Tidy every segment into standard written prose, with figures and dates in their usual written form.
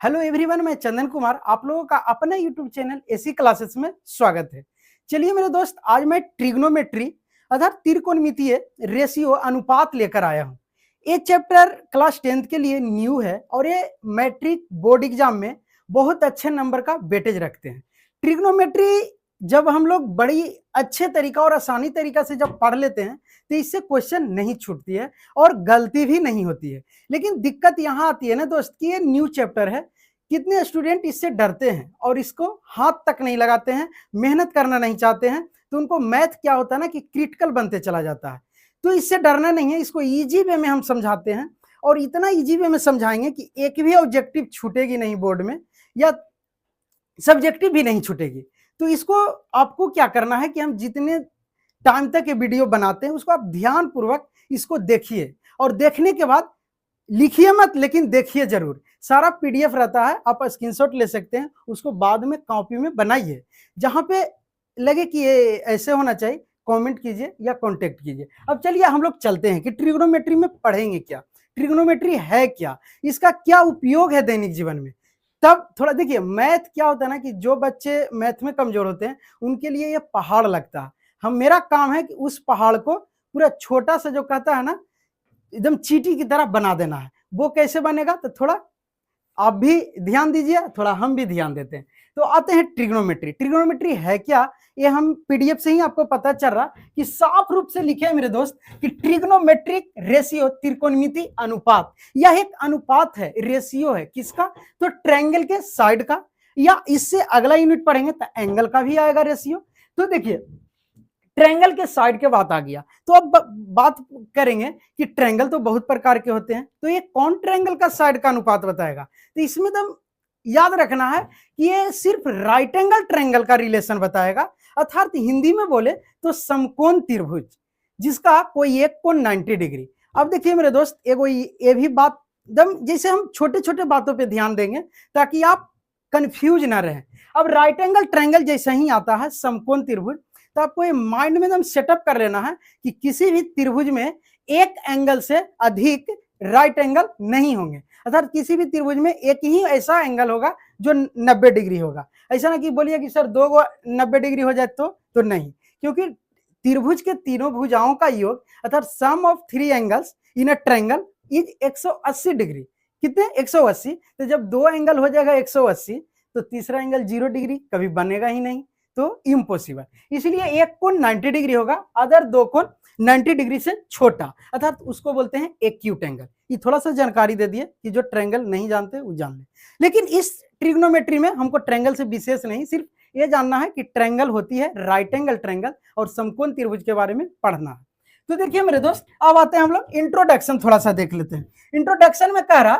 Hello everyone, मैं चंदन कुमार आप लोगों का अपने यूट्यूब चैनल एसी क्लासेस में स्वागत है। चलिए मेरे दोस्त, आज मैं ट्रिग्नोमेट्री अर्थात त्रिकोणमितीय रेशियो अनुपात लेकर आया हूँ। ये चैप्टर क्लास 10th के लिए न्यू है और ये मैट्रिक बोर्ड एग्जाम में बहुत अच्छे नंबर का वेटेज रखते हैं। ट्रिग्नोमेट्री जब हम लोग बड़ी अच्छे तरीका और आसानी तरीका से जब पढ़ लेते हैं तो इससे क्वेश्चन नहीं छूटती है और गलती भी नहीं होती है। लेकिन दिक्कत यहाँ आती है ना दोस्त कि ये न्यू चैप्टर है, कितने स्टूडेंट इससे डरते हैं और इसको हाथ तक नहीं लगाते हैं, मेहनत करना नहीं चाहते हैं, तो उनको मैथ क्या होता है ना कि क्रिटिकल बनते चला जाता है। तो इससे डरना नहीं है, इसको इजी वे में हम समझाते हैं और इतना इजी वे में समझाएंगे कि एक भी ऑब्जेक्टिव छूटेगी नहीं बोर्ड में या सब्जेक्टिव भी नहीं छूटेगी। तो इसको आपको क्या करना है कि हम जितने टाइम तक ये वीडियो बनाते हैं उसको आप ध्यान पूर्वक इसको देखिए और देखने के बाद लिखिए मत, लेकिन देखिए जरूर। सारा पीडीएफ रहता है, आप स्क्रीनशॉट ले सकते हैं, उसको बाद में कॉपी में बनाइए। जहां पे लगे कि ये ऐसे होना चाहिए कमेंट कीजिए या कांटेक्ट कीजिए। अब चलिए हम लोग चलते हैं कि ट्रिग्नोमेट्री में पढ़ेंगे क्या, ट्रिग्नोमेट्री है क्या, इसका क्या उपयोग है दैनिक जीवन में। तब थोड़ा देखिए, मैथ क्या होता है ना कि जो बच्चे मैथ में कमजोर होते हैं उनके लिए ये पहाड़ लगता है। मेरा काम है कि उस पहाड़ को पूरा छोटा सा जो कहता है ना एकदम चींटी की तरह बना देना है। वो कैसे बनेगा तो थोड़ा आप भी ध्यान दीजिए, थोड़ा हम भी ध्यान देते हैं। तो आते हैं ट्रिग्नोमेट्री। ट्रिग्नोमेट्री है क्या, ये हम पीडीएफ से ही आपको पता चल रहा कि साफ रूप से लिखे हैं मेरे दोस्त कि ट्रिग्नोमेट्रिक रेशियो त्रिकोणमिति अनुपात। यह एक अनुपात है, रेशियो है किसका, तो ट्रायंगल के साइड का, या इससे अगला यूनिट पढ़ेंगे तो एंगल का भी आएगा रेशियो। तो देखिए ट्रायंगल के साइड के बात आ गया, तो अब बात करेंगे कि ट्रायंगल तो बहुत प्रकार के होते हैं, तो ये कौन ट्रायंगल का साइड का अनुपात बताएगा। तो इसमें तो याद रखना है कि ये सिर्फ राइट एंगल ट्रायंगल का रिलेशन बताएगा, अर्थात हिंदी में बोले तो समकोण त्रिभुज जिसका कोई एक कोण 90 डिग्री। अब देखिए मेरे दोस्त, ये भी बात एकदम जैसे हम छोटे छोटे बातों पे ध्यान देंगे ताकि आप कंफ्यूज ना रहे। अब राइट एंगल ट्रायंगल जैसे ही आता है समकोण त्रिभुज, तो आपको ये माइंड में एकदम सेटअप कर लेना है कि किसी भी त्रिभुज में एक एंगल से अधिक राइट एंगल नहीं होंगे, अर्थात किसी भी त्रिभुज में एक ही ऐसा एंगल होगा जो 90 डिग्री होगा। ऐसा ना कि बोलिए कि सर 2 90 डिग्री हो जाए तो नहीं, क्योंकि त्रिभुज के तीनों भुजाओं का योग अर्थात sum of 3 angles in a triangle is 180 degree. कितने 180। तो जब 2 एंगल हो जाएगा 180 तो तीसरा एंगल 0 डिग्री कभी बनेगा ही नहीं, तो इम्पॉसिबल। इसलिए एक कोण 90 डिग्री होगा, अदर 2 कोण 90 डिग्री से छोटा, अर्थात उसको बोलते हैं एक्यूट एंगल। ये थोड़ा सा जानकारी दे दिए कि जो ट्रायंगल नहीं जानते वो जान ले। लेकिन इस ट्रिग्नोमेट्री में हमको ट्रायंगल से विशेष नहीं, सिर्फ ये जानना है कि ट्रायंगल होती है राइट एंगल ट्रायंगल और समकोण त्रिभुज के बारे में पढ़ना है। तो देखिए मेरे दोस्त, अब आते हैं हम लोग इंट्रोडक्शन थोड़ा सा देख लेते हैं। इंट्रोडक्शन में कह रहा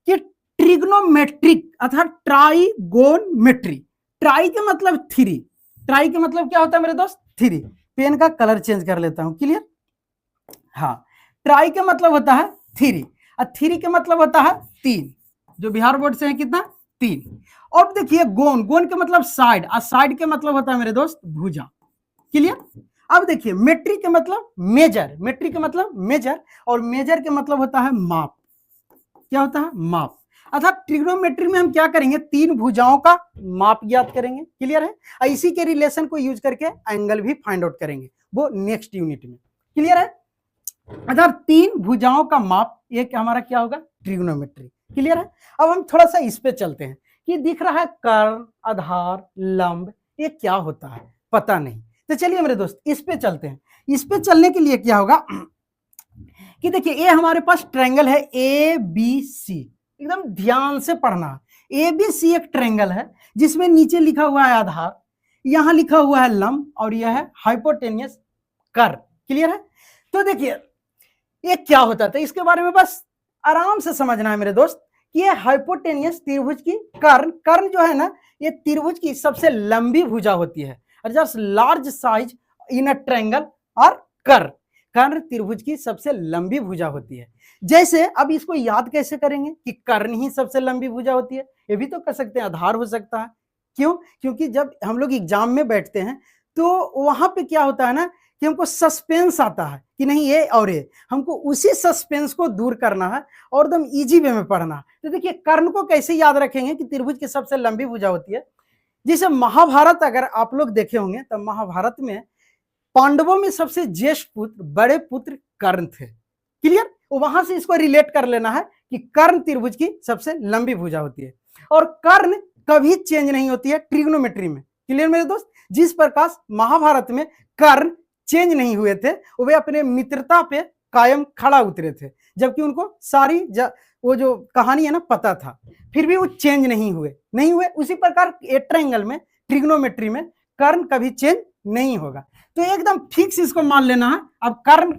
कि ट्रिग्नोमेट्रिक अर्थात ट्राइगोनमेट्री। ट्राई के मतलब 3, ट्राई के मतलब क्या होता है मेरे दोस्त 3। पेन का कलर चेंज कर लेता हूं, क्लियर। हाँ, ट्राई के मतलब होता है 3 और 3 के मतलब होता है 3, जो बिहार बोर्ड से है कितना 3। और देखिए गोन, गोन के मतलब साइड और साइड के मतलब होता है मेरे दोस्त भुजा, क्लियर। अब देखिए मेट्री के मतलब मेजर, मेट्री के मतलब मेजर और मेजर के मतलब होता है माप। क्या होता है माप, अर्थात ट्रिग्नोमेट्री में हम क्या करेंगे 3 भुजाओं का माप ज्ञात करेंगे, क्लियर है। इसी के रिलेशन को यूज करके एंगल भी फाइंड आउट करेंगे, वो नेक्स्ट यूनिट में, क्लियर है। अर्थात 3 भुजाओं का माप ये हमारा क्या होगा ट्रिग्नोमेट्री, क्लियर है। अब हम थोड़ा सा इस पे चलते हैं कि दिख रहा है कर्ण, आधार, लंब, ये क्या होता है पता नहीं। तो चलिए मेरे दोस्त इस पे चलते हैं। इस पे चलने के लिए क्या होगा कि देखिए ये हमारे पास ट्रायंगल है ABC, एकदम ध्यान से पढ़ना। ABC एक ट्रायंगल है जिसमें नीचे लिखा हुआ है आधार, यहां लिखा हुआ है लंब और यह है हाइपोटेनियस कर्व, क्लियर है। तो देखिए ये क्या होता है, तो इसके बारे में बस आराम से समझना है मेरे दोस्त कि ये हाइपोटेनियस त्रिभुज की कर्ण, कर्ण जो है ना ये त्रिभुज की सबसे लंबी भुजा होती है, just large size in a triangle. और कर्ण, कर्ण त्रिभुज की सबसे लंबी भुजा होती है। जैसे अब इसको याद कैसे करेंगे कि कर्ण ही सबसे लंबी भुजा होती है, ये भी तो कर सकते हैं आधार हो सकता है। क्यों, क्योंकि जब हम लोग एग्जाम में बैठते हैं तो वहां पे क्या होता है ना कि हमको सस्पेंस आता है कि नहीं ये और ये, हमको उसी सस्पेंस को दूर करना है और एकदम इजी वे में पढ़ना है। तो देखिए कर्ण को कैसे याद रखेंगे कि त्रिभुज की सबसे लंबी भुजा होती है। जैसे महाभारत अगर आप लोग देखे होंगे तो महाभारत में पांडवों में सबसे ज्येष्ठ पुत्र बड़े पुत्र कर्ण थे। क्लियर, वहां से इसको रिलेट कर लेना है कि कर्ण त्रिभुज की सबसे लंबी भुजा होती है और कर्ण कभी चेंज नहीं होती है ट्रिग्नोमेट्री में। क्लियर मेरे दोस्त, जिस प्रकार महाभारत में कर्ण चेंज नहीं हुए थे, वे अपने मित्रता पे कायम खड़ा उतरे थे, जबकि उनको सारी वो जो कहानी है ना पता था, फिर भी वो चेंज नहीं हुए। उसी प्रकार ट्रायंगल में ट्रिग्नोमेट्री में कर्ण कभी चेंज नहीं होगा। तो एकदम फिक्स इसको मान लेना है। अब कर्ण,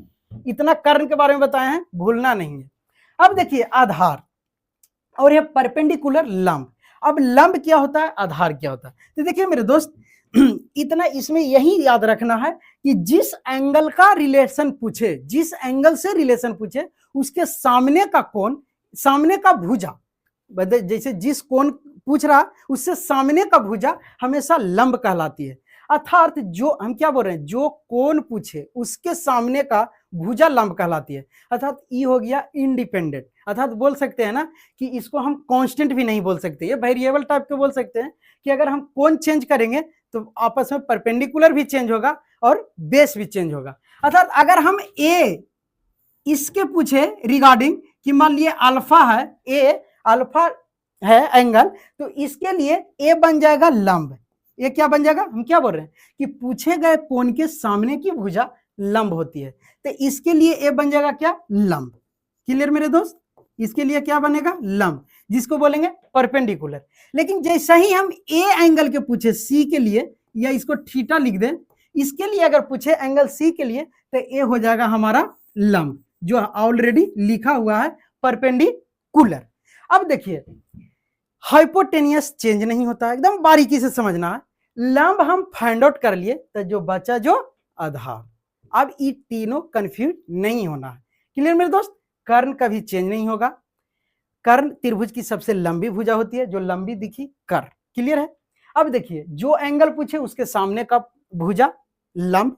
इतना कर्ण के बारे में बताए हैं, भूलना नहीं है। अब देखिए आधार और यह परपेंडिकुलर लंब। अब लंब क्या होता है, आधार क्या होता है? तो देखिए मेरे दोस्त, इतना इसमें यही याद रखना है कि जिस एंगल का रिलेशन पूछे, जिस एंगल से रिलेशन पूछे, उसके सामने का कोण, सामने का भुजा, जैसे जिस कोण पूछ रहा उससे सामने का भुजा हमेशा लंब कहलाती है। अर्थात जो हम क्या बोल रहे हैं, जो कोण पूछे उसके सामने का भुजा लंब कहलाती है। अर्थात ई हो गया इंडिपेंडेंट, अर्थात बोल सकते हैं ना कि इसको हम कांस्टेंट भी नहीं बोल सकते, ये वेरिएबल टाइप के बोल सकते हैं कि अगर हम कोण चेंज करेंगे तो आपस में परपेंडिकुलर भी चेंज होगा और बेस भी चेंज होगा। अर्थात अगर हम ए इसके पूछे रिगार्डिंग कि मान लिए अल्फा है, ए अल्फा है एंगल, तो इसके लिए ए बन जाएगा लंब। ये क्या बन जाएगा, हम क्या बोल रहे हैं कि पूछे गए कोण के सामने की भुजा लंब होती है, तो इसके लिए ए बन जाएगा क्या, लंब। क्लियर मेरे दोस्त, इसके लिए क्या बनेगा, लंब, जिसको बोलेंगे परपेंडिकुलर। लेकिन जैसा ही हम ए एंगल के पूछे सी के लिए, या इसको थीटा लिख दें, इसके लिए अगर पूछे एंगल सी के लिए, तो ए हो जाएगा हमारा लंब, जो ऑलरेडी लिखा हुआ है परपेंडिकुलर। अब देखिए हाइपोटेनियस चेंज नहीं होता, एकदम बारीकी से समझना है। लंब हम फाइंड आउट कर लिए, तो जो बचा जो आधार। अब ये तीनों कंफ्यूज नहीं होना है। क्लियर मेरे दोस्त, कर्ण कभी चेंज नहीं होगा। कर्ण त्रिभुज की सबसे लंबी भुजा होती है, जो लंबी दिखी कर्ण। क्लियर है। अब देखिए जो एंगल पूछे उसके सामने का भुजा लंब,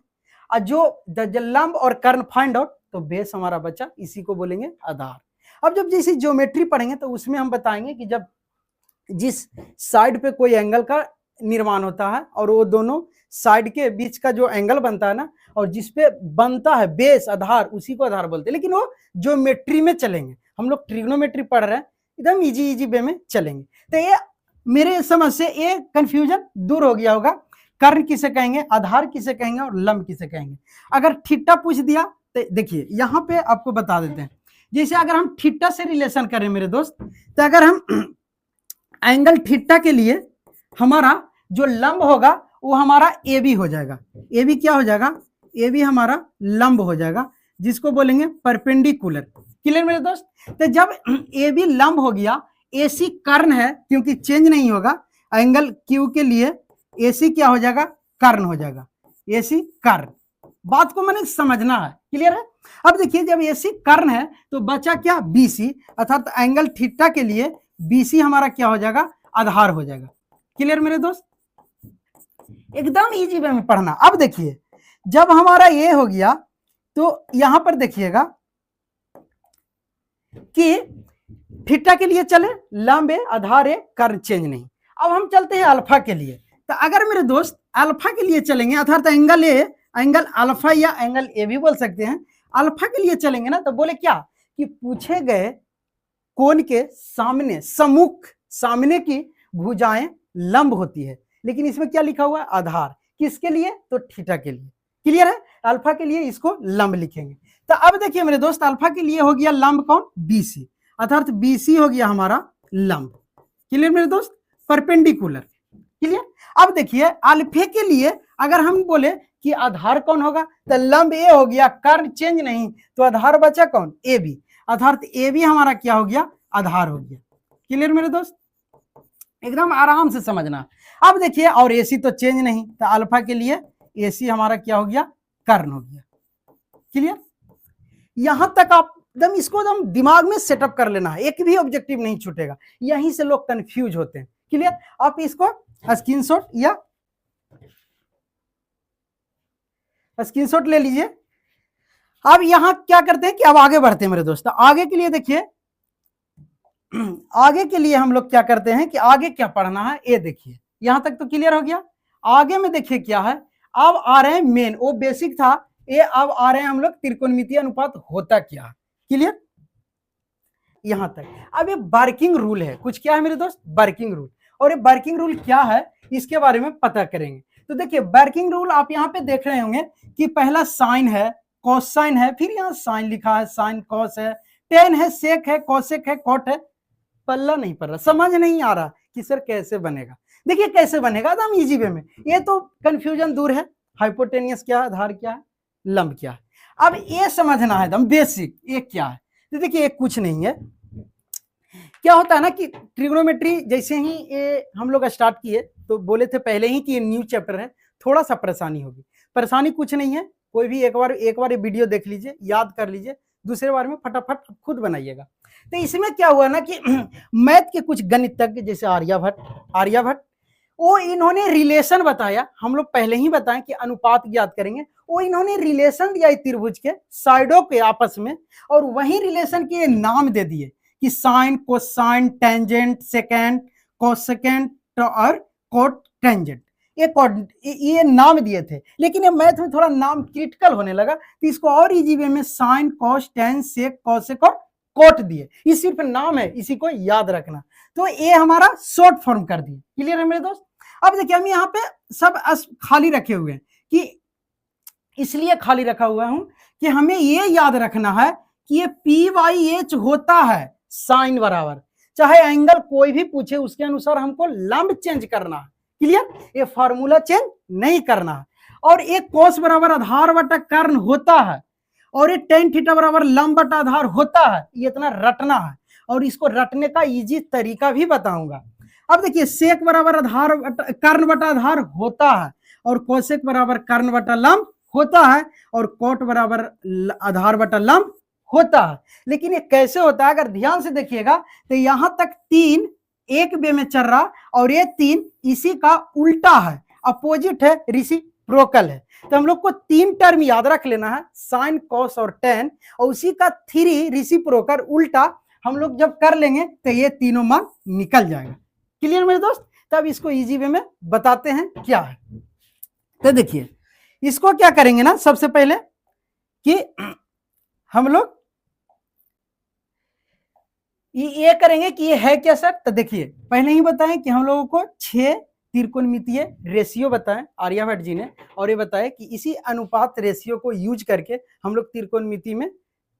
और जो लंब और कर्ण फाइंड आउट, तो बेस हमारा बचा, इसी को बोलेंगे आधार। अब जब जैसे ज्योमेट्री पढ़ेंगे तो उसमें हम बताएंगे कि जब जिस साइड पे कोई एंगल का निर्माण होता है और वो दोनों साइड के बीच का जो एंगल बनता है ना, और जिसपे बनता है बेस आधार, उसी को आधार बोलते हैं। लेकिन वो ज्योमेट्री में चलेंगे, हम लोग ट्रिग्नोमेट्री पढ़ रहे हैं, एकदम इजी वे में चलेंगे। तो ये मेरे समझ से ये कंफ्यूजन दूर हो गया होगा। कर्ण किसे कहेंगे, आधार किसे कहेंगे और लंब किसे कहेंगे। अगर थीटा पूछ दिया तो देखिए यहाँ पे आपको बता देते हैं, जैसे अगर हम थीटा से रिलेशन करें मेरे दोस्त, तो अगर हम एंगल थीटा के लिए हमारा जो लंब होगा वो हमारा ए बी हो जाएगा। ए बी क्या हो जाएगा, ए बी हमारा लंब हो जाएगा, जिसको बोलेंगे परपेंडिकुलर। क्लियर मेरे दोस्त। तो जब ए बी लंब हो गया, ए सी कर्ण है क्योंकि चेंज नहीं होगा, एंगल क्यू के लिए ए सी क्या हो जाएगा, कर्ण हो जाएगा, ए सी कर्ण। बात को मैंने समझना है। क्लियर है। अब देखिए जब ए सी कर्ण है तो बचा क्या, बी सी, अर्थात एंगल थीटा के लिए बी सी हमारा क्या हो जाएगा, आधार हो जाएगा। क्लियर मेरे दोस्त, एकदम इजी वे में पढ़ना। अब देखिए जब हमारा ये हो गया तो यहां पर देखिएगा कि थीटा के लिए चले, लंब है, आधार है, कर्ण चेंज नहीं। अब हम चलते हैं अल्फा के लिए। तो अगर मेरे दोस्त अल्फा के लिए चलेंगे, अर्थात एंगल ए, एंगल अल्फा या एंगल ए भी बोल सकते हैं, अल्फा के लिए चलेंगे ना, तो बोले क्या कि पूछे गए कोण के सामने, सम्मुख, सामने की भुजाएं लंब होती है। लेकिन इसमें क्या लिखा हुआ है, आधार। किसके लिए, तो थीटा के लिए। क्लियर है। अल्फा के लिए इसको लंब लिखेंगे। तो अब देखिए मेरे दोस्त अल्फा के लिए हो गया लंब कौन, बीसी, अर्थात बीसी हो गया हमारा लंब। क्लियर मेरे दोस्त, परपेंडिकुलर। क्लियर। अब देखिए अल्फे के लिए अगर हम बोले कि आधार कौन होगा, तो लंब ए हो गया, कर्ण चेंज नहीं, तो आधार बचा कौन, ए बी, अर्थात ए बी हमारा क्या हो गया, आधार हो गया। क्लियर मेरे दोस्त, एकदम आराम से समझना। अब देखिए और एसी तो चेंज नहीं, तो अल्फा के लिए एसी हमारा क्या हो गया, कर्ण हो गया। क्लियर। यहां तक आप एकदम इसको एकदम दिमाग में सेटअप कर लेना है, एक भी ऑब्जेक्टिव नहीं छूटेगा। यहीं से लोग कंफ्यूज होते हैं। क्लियर। आप इसको स्क्रीनशॉट या स्क्रीनशॉट ले लीजिए। अब यहां क्या करते हैं कि अब आगे बढ़ते हैं मेरे दोस्त। आगे के लिए देखिए, आगे के लिए हम लोग क्या करते हैं कि आगे क्या पढ़ना है ये देखिए। यहां तक तो क्लियर हो गया। आगे में देखिए क्या है, अब आ रहे हैं मेन, वो बेसिक था, ये अब आ रहे हैं हम लोग त्रिकोणमितीय अनुपात होता क्या है। क्लियर यहां तक। अब ये वर्किंग रूल है, कुछ क्या है मेरे दोस्त, वर्किंग रूल। और ये वर्किंग रूल क्या है इसके बारे में पता करेंगे। तो देखिए वर्किंग रूल आप यहाँ पे देख रहे होंगे कि पहला साइन है, कॉस साइन है, फिर यहाँ साइन लिखा है, साइन कॉस है, टेन है, सेक है, कॉसेक है, कॉट है। पल्ला नहीं पड़ रहा, समझ नहीं आ रहा कि सर कैसे बनेगा। देखिए कैसे बनेगा एकदम इजी वे में, ये तो कंफ्यूजन दूर है। हाइपोटेनियस क्या है, आधार क्या है, लंब क्या है, अब ये समझना है एकदम बेसिक। ये क्या है, तो देखिए ये कुछ नहीं है। क्या होता है ना कि ट्रिग्नोमेट्री जैसे ही ये हम लोग स्टार्ट किए तो बोले थे पहले ही कि ये न्यू चैप्टर है, थोड़ा सा परेशानी होगी। परेशानी कुछ नहीं है, कोई भी एक बार ये वीडियो देख लीजिए, याद कर लीजिए, दूसरे बार में फटाफट खुद बनाइएगा। तो इसमें क्या हुआ ना कि मैथ के कुछ गणितज्ञ जैसे आर्यभट्ट वो इन्होंने रिलेशन बताया, हम लोग पहले ही बताएं कि अनुपात ज्ञात करेंगे, वो इन्होंने रिलेशन दिया त्रिभुज के साइडों के आपस में, और वही रिलेशन के नाम दे दिए कि sine, cosine, tangent, second, cosecant और कोट टेंजेंट। ये नाम दिए थे, लेकिन ये मैथ में थोड़ा नाम क्रिटिकल होने लगा, तो इसको और इजी वे में साइन, कॉस, टेन, सेक, कॉसेक और कोट दिए। ये सिर्फ नाम है, इसी को याद रखना। तो ये हमारा शॉर्ट फॉर्म कर दिए। क्लियर है मेरे दोस्त। अब देखिए हम यहाँ पे सब खाली रखे हुए हैं, कि इसलिए खाली रखा हुआ हूं कि हमें ये याद रखना है कि ये पी वाई एच होता है साइन बराबर, चाहे एंगल कोई भी पूछे उसके अनुसार हमको लंब चेंज करना है। क्लियर, ये फॉर्मूला चेंज नहीं करना है। और एक कोस बराबर आधार बटा कर्ण होता है, और ये टेन थीटा बराबर लंब बटा आधार होता है। ये इतना रटना है, और इसको रटने का इजी तरीका भी बताऊंगा। अब देखिए सेक बराबर आधार कर्ण बटा आधार होता है, और कोसेक बराबर कर्ण बटा लंब होता है, और कोट बराबर आधार बटा लंब होता है। लेकिन ये कैसे होता है, अगर ध्यान से देखिएगा तो यहां तक तीन एक वे में चल रहा, और ये तीन इसी का उल्टा है, अपोजिट है, रेसिप्रोकल है। तो हम लोग को तीन टर्म याद रख लेना है, साइन, कॉस और टेन, और उसी का थ्री रेसिप्रोकल उल्टा हम लोग जब कर लेंगे तो ये तीनों मान निकल जाएगा। क्लियर मेरे दोस्त। तब इसको इजी वे में बताते हैं क्या है। तो देखिए इसको क्या करेंगे ना, सबसे पहले कि हम लोग ये करेंगे कि ये है क्या सर। तो देखिए पहले ही बताएं कि हम लोगों को 6 त्रिकोणमितीय रेशियो बताएं आर्यभट्ट जी ने, और ये बताया कि इसी अनुपात रेशियो को यूज करके हम लोग त्रिकोणमिति में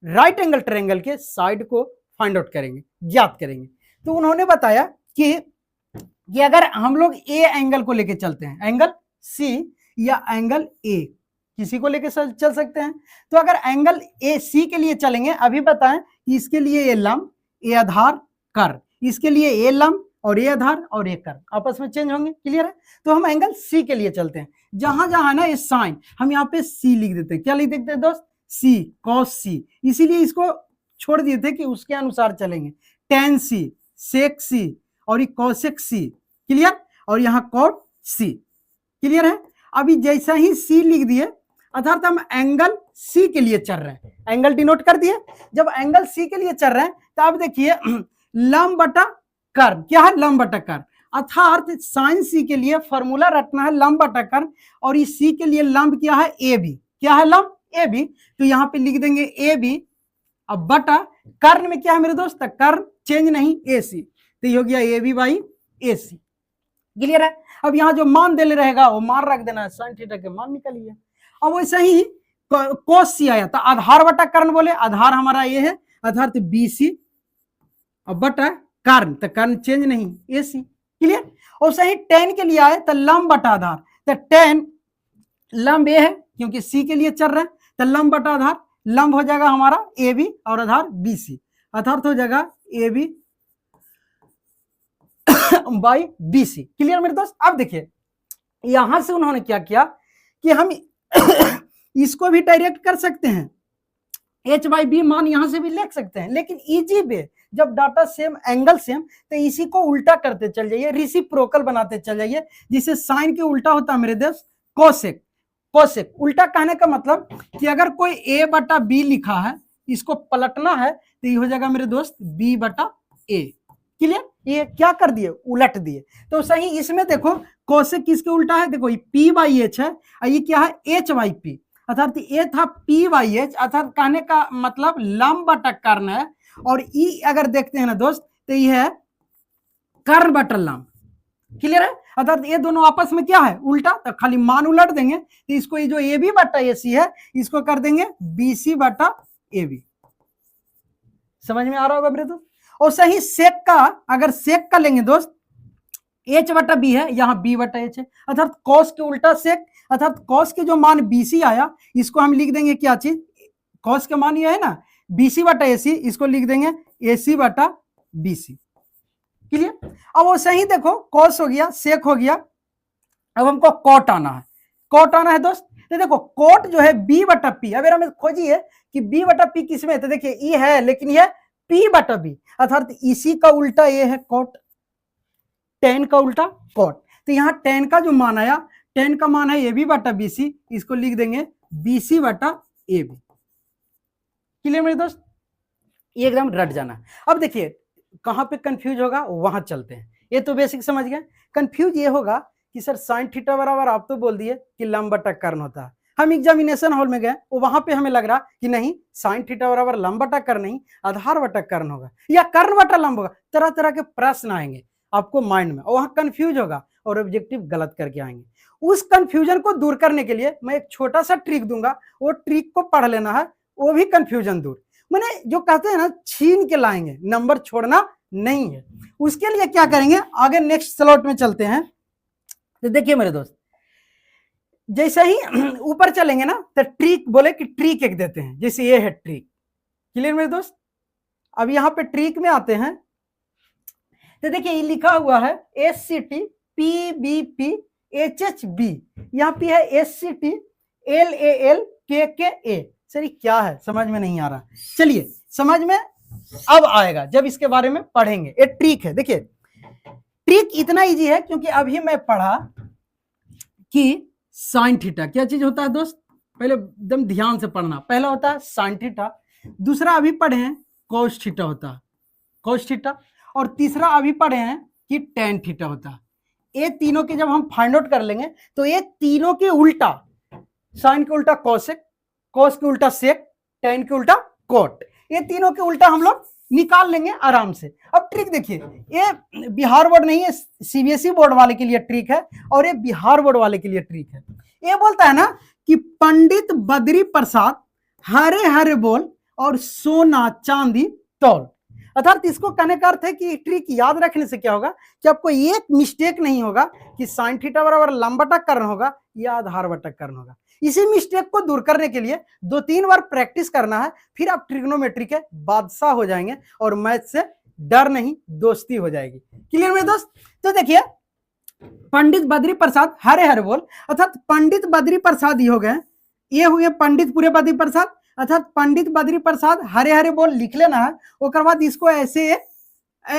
राइट एंगल ट्रायंगल के साइड को फाइंड आउट करेंगे, ज्ञात करेंगे। तो उन्होंने बताया कि अगर हम लोग ए एंगल को लेके चलते हैं, एंगल सी या एंगल ए, किसी को लेके चल सकते हैं। तो अगर एंगल ए सी के लिए चलेंगे, अभी बताएं कि इसके लिए ये लंब, ए आधार, कर, इसके लिए ए लंब और ए आधार और ए कर आपस में चेंज होंगे। क्लियर है। तो हम एंगल सी के लिए चलते हैं, जहां जहां ना ये साइन, हम यहाँ पे सी लिख देते हैं। क्या लिख देते हैं दोस्त, सी, कॉस सी, इसीलिए इसको छोड़ दिए थे कि उसके अनुसार चलेंगे। टेन सी, सेक सी और ये कॉसेक सी। क्लियर, और यहाँ कॉट सी। क्लियर है। अभी जैसा ही सी लिख दिए अर्थात हम एंगल सी के लिए चल रहे हैं, एंगल डिनोट कर दिए। जब एंगल सी के लिए चल रहे हैं तो आप देखिए लंब बटा कर्ण, क्या है, लंब बटा कर्ण, अर्थात साइन सी के लिए फॉर्मूला रखना है लंब बटा कर्ण, और इस सी के लिए लंब क्या है, ए बी, क्या है लंब, ए बी। तो यहाँ पे लिख देंगे ए बी, अब बटा कर्ण में क्या है मेरे दोस्त, कर्ण चेंज नहीं, ए सी, तो ये हो गया A B by A C. Clear है। अब यहाँ जो मान दे रहेगा वो मान रख देना है, साइन थीटा के मान निकलिए। अब वैसे ही कोस सी आया, तो आधार बटा कर्ण बोले, आधार हमारा ये है, अर्थात बी सी, अब बटा कर्ण, तो कर्ण चेंज नहीं, ए सी। क्लियर। और सही टेन के लिए आए तो लंब बटा आधार, तो टेन लंब ए है क्योंकि सी के लिए चल रहा है, तो लंब बटा आधार, लंब हो जाएगा हमारा ए बी और आधार बी सी, अर्थात हो जाएगा A B by B C. Clear मेरे दोस्त। अब देखिए यहां से उन्होंने क्या किया कि हम इसको भी डायरेक्ट कर सकते हैं, एच बाई बी मान यहां से भी लिख सकते हैं, लेकिन इजी वे, जब डाटा सेम एंगल सेम, तो इसी को उल्टा करते चल जाइए, रेसिप्रोकल बनाते चल जाइए। जिसे साइन के उल्टा होता है मेरे दोस्त कोसेक, कोसेक। उल्टा कहने का मतलब कि अगर कोई a बटा b लिखा है, इसको पलटना है तो ये हो जाएगा मेरे दोस्त b बटा a। क्लियर? ये क्या कर दिए, उलट दिए। तो सही इसमें देखो कोसेक किसके उल्टा है, देखो ये p बाई एच है और ये क्या है, h बाई p, अर्थात ये था p बाई एच, अर्थात कहने का मतलब लंब बटा कर्ण है। और ई अगर देखते हैं ना दोस्त तो ये है कर्ण बटा लंब। क्लियर है? अर्थात ये दोनों आपस में क्या है, उल्टा। तो खाली मान उलट देंगे तो इसको ये जो ए बी बटा ए सी है इसको कर देंगे बी सी बटा ए बी। समझ में आ रहा होगा मेरे दोस्त? और सही सेक का, अगर सेक का लेंगे दोस्त, एच बटा बी है, यहाँ बी बटा एच है, अर्थात कॉस के उल्टा सेक। अर्थात कॉस के जो मान बी सी आया इसको हम लिख देंगे क्या चीज, कॉस के मान ये है ना बी सी बटा ए सी, इसको लिख देंगे ए सी बटा बी सी। क्लियर? अब वो सही देखो कॉस हो गया, सेक हो गया, अब हमको कॉट आना है। कॉट आना है दोस्त, तो देखो कॉट जो है बी बटा पी। अब हमें खोजिए कि बी बटा पी किसमें है, तो देखिए ई है लेकिन यह पी बटा बी, अर्थात इसी का उल्टा ये है कॉट, टेन का उल्टा कॉट। तो यहाँ टेन का जो मान आया, टेन का मान है ए बी बटा बी सी, इसको लिख देंगे बी सी बटा ए बी। क्लियर मेरे दोस्त? ये एकदम रट जाना। अब देखिए कहां पे कंफ्यूज होगा वहां चलते हैं। ये तो बेसिक समझ गए। कंफ्यूज ये होगा कि सर साइन थीटा बराबर आप तो बोल दिए कि लंब बटा कर्ण होता है, हम एग्जामिनेशन हॉल में गए वो वहां पे हमें लग रहा कि नहीं साइन थीटा बराबर लंब बटा कर्ण नहीं, आधार बटा कर्ण होगा या कर्ण बटा लंब होगा। तरह तरह के प्रश्न आएंगे आपको माइंड में और वहां कंफ्यूज होगा और ऑब्जेक्टिव गलत करके आएंगे। उस कंफ्यूजन को दूर करने के लिए मैं एक छोटा सा ट्रिक दूंगा, वो ट्रिक को पढ़ लेना है, वो भी कंफ्यूजन दूर। मैंने जो कहते हैं ना छीन के लाएंगे, नंबर छोड़ना नहीं है। उसके लिए क्या करेंगे, आगे नेक्स्ट स्लॉट में चलते हैं। तो देखिए मेरे दोस्त जैसे ही ऊपर चलेंगे ना तो ट्रिक बोले कि ट्रिक एक देते हैं, जैसे ये है ट्रिक। क्लियर मेरे दोस्त? अब यहां पे ट्रिक में आते हैं तो देखिए ये लिखा हुआ है S C T P B P H H B, यहाँ पे है S C T L A L K A. Sir क्या है समझ में नहीं आ रहा, चलिए समझ में अब आएगा जब इसके बारे में पढ़ेंगे। ये ट्रिक है। देखिए ट्रिक इतना इजी है क्योंकि अभी मैं पढ़ा कि साइन थीटा क्या चीज होता है दोस्त, पहले एकदम ध्यान से पढ़ना। पहला होता है साइन थीटा, दूसरा अभी पढ़े हैं कोस थीटा होता है, कोस थीटा, और तीसरा अभी पढ़े हैं कि टेन थीटा होता है। ये तीनों के जब हम फाइंड आउट कर लेंगे तो ये तीनों के उल्टा, साइन के उल्टा कोसेक, कोस के उल्टा सेक, टेन के उल्टा कोट, ये तीनों के उल्टा हम लोग निकाल लेंगे आराम से। अब ट्रिक देखिए, ये बिहार बोर्ड नहीं है, सीबीएसई बोर्ड वाले के लिए ट्रिक है और ये बिहार बोर्ड वाले के लिए ट्रिक है। ये बोलता है ना कि पंडित बद्री प्रसाद हरे हरे बोल और सोना चांदी तौल। अर्थात इसको कहने का अर्थ है कि ट्रिक याद रखने से क्या होगा कि आपको एक मिस्टेक नहीं होगा कि साइन थीटा बराबर लंब बटा कर्ण होगा या आधार बटा कर्ण होगा। इसी मिस्टेक को दूर करने के लिए 2-3 बार प्रैक्टिस करना है, फिर आप ट्रिग्नोमेट्री के बादशाह हो जाएंगे और मैथ से डर नहीं दोस्ती हो जाएगी। क्लियर मेरे दोस्त? तो देखिए पंडित बद्री प्रसाद हरे हरे बोल, अर्थात पंडित बद्री प्रसाद ही हो गए, ये हुए पंडित पूरे बद्री प्रसाद, अर्थात पंडित बद्री प्रसाद हरे हरे बोल लिख लेना है। उसके बाद इसको ऐसे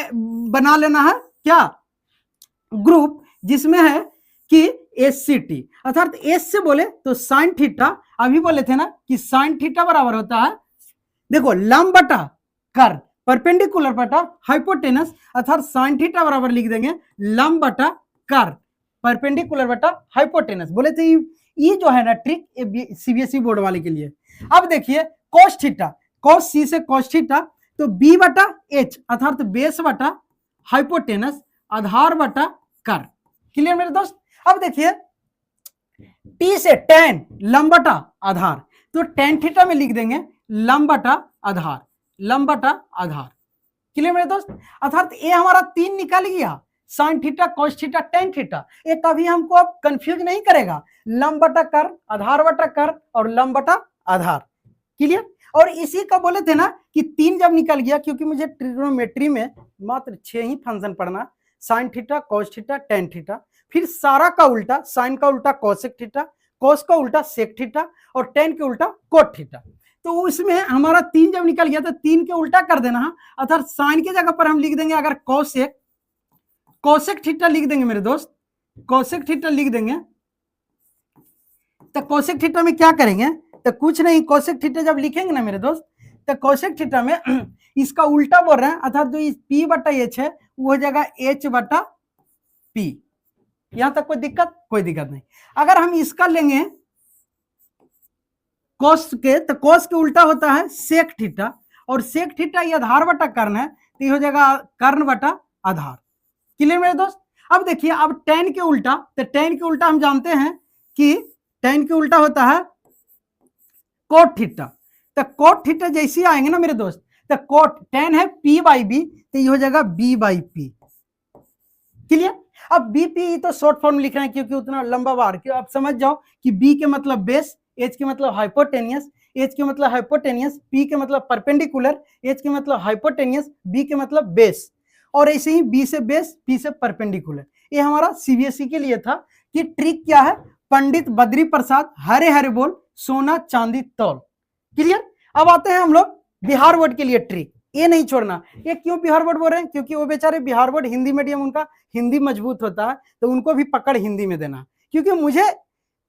बना लेना है क्या, ग्रुप, जिसमें है कि एस सी टी, अर्थात एस से बोले तो साइन थीटा, अभी बोले थे ना कि साइन थीटा बराबर होता है, देखो लंब बटा कर्ण, परपेंडिकुलर बटा हाइपोटेनस, अर्थात साइन थीटा बराबर लिख देंगे लंब बटा कर्ण, परपेंडिकुलर बटा हाइपोटेनस। बोले थे ये जो है ना ट्रिक सीबीएसई बोर्ड वाले के लिए। अब देखिए कोस थीटा, कोस सी से कोस थीटा, तो बी बटा एच अर्थात बेस बटा हाइपोटेनस, आधार बटा कर्ण। क्लियर मेरे दोस्त? अब देखिए टी से टेन लंब बटा आधार, तो टेन थीटा में लिख देंगे लंब बटा आधार, लंब बटा आधार। क्लियर मेरे दोस्त? अर्थात ये हमारा 3 निकल गया, sine theta, cos theta, tan theta. ये कभी हमको अब कंफ्यूज नहीं करेगा, लंब बटा कर्ण, आधार बटा कर्ण और लंब बटा आधार। क्लियर? और इसी का बोले थे ना कि 3 जब निकल गया, क्योंकि मुझे ट्रिग्नोमेट्री में मात्र 6 ही फंक्शन पढ़ना, sine theta, cos theta, tan theta, फिर सारा का उल्टा, साइन का उल्टा कोसेक थीटा, कोस का उल्टा सेक थीटा और टेन के उल्टा कोट थीटा। तो उसमें हमारा 3 जब निकल गया तो 3 के उल्टा कर देना है, अर्थात साइन की जगह पर हम लिख देंगे अगर कोसेक, कोसेक थीटा लिख देंगे मेरे दोस्त, कोसेक थीटा लिख देंगे तो कोसेक थीटा में क्या करेंगे, तो कुछ नहीं, कोसेक थीटा जब लिखेंगे ना मेरे दोस्त, तो कोसेक थीटा में इसका उल्टा बोल रहे हैं, अर्थात जो P बटा एच है वो हो जाएगा H बटा P। यहां तक कोई दिक्कत नहीं। अगर हम इसका लेंगे कोस के, तो कोस के उल्टा होता है सेक थीटा, और सेक थीटा ये आधार बटा कर्ण है, तो ये हो जाएगा कर्ण बटा आधार। क्लियर मेरे दोस्त। अब देखिए, अब टेन के उल्टा, तो टेन के उल्टा हम जानते हैं कि टेन के उल्टा होता है कोट थीटा। तो कोट थीटा जैसे आएंगे ना मेरे दोस्त, तो कोट टेन है P बाई बी, तो ये हो जाएगा B बाई पी। क्लियर। अब BP तो शॉर्ट फॉर्म लिख रहे हैं क्योंकि उतना लंबा बार, क्यों आप समझ जाओ कि B के मतलब बेस, H के मतलब हाइपोटेनियस, H के मतलब हाइपोटेनियस, P के मतलब परपेंडिकुलर, H के मतलब हाइपोटेनियस, B के मतलब बेस, और ऐसे ही B से बेस, P से परपेंडिकुलर। ये हमारा CBSE के लिए था कि ट्रिक क्या है, पंडित बद्री प्रसाद हरे हरे बोल सोना चांदी तौल। क्लियर। अब आते हैं हम लोग बिहार बोर्ड के लिए ट्रिक, ये नहीं छोड़ना। ये क्यों बिहार बोर्ड बोल रहे हैं, क्योंकि वो बेचारे बिहार बोर्ड हिंदी मीडियम, उनका हिंदी मजबूत होता है, तो उनको भी पकड़ हिंदी में देना, क्योंकि मुझे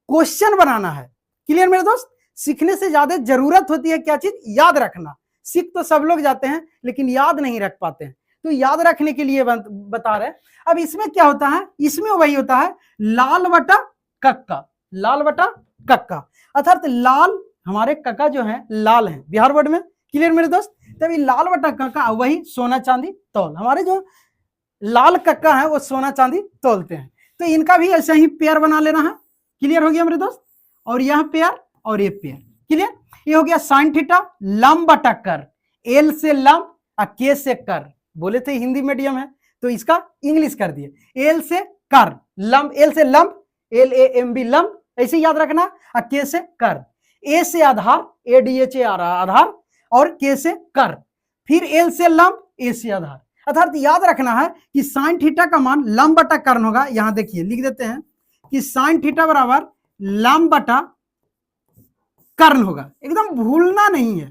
क्वेश्चन बनाना है। क्लियर मेरे दोस्त। सीखने से ज्यादा जरूरत होती है क्या चीज, याद रखना। सीख तो सब लोग जाते हैं लेकिन याद नहीं रख पाते हैं, तो याद रखने के लिए बता रहे हैं। अब इसमें क्या होता है, इसमें वही होता है लाल बटा कक्का, लाल बटा कक्का, अर्थात लाल हमारे कक्का जो है लाल है बिहार बोर्ड में। क्लियर मेरे दोस्त। तभी लाल बटा कक्का वही सोना चांदी तौल, हमारे जो लाल कक्का है वो सोना चांदी तौलते हैं, तो इनका भी ऐसा ही पेयर बना लेना है। क्लियर हो गया मेरे दोस्त। और यह पेयर और ये पेयर। क्लियर। ये हो गया साइन थीटा लंब बटा कर, एल से लंब और के से कर, बोले थे हिंदी मीडियम है तो इसका इंग्लिश कर दिए, एल से कर लंब, एल से लंब, LAMB लंब, ऐसे याद रखना, और के से कर, ए से आधार, ADHA आधार, और के से कर, फिर एल से लंब, ए से आधार। अर्थात याद रखना है कि साइन थीटा का मान लंब बटा कर्ण होगा। यहां देखिए लिख देते हैं कि साइन थीटा बराबर लंब बटा कर्ण होगा, एकदम भूलना नहीं है।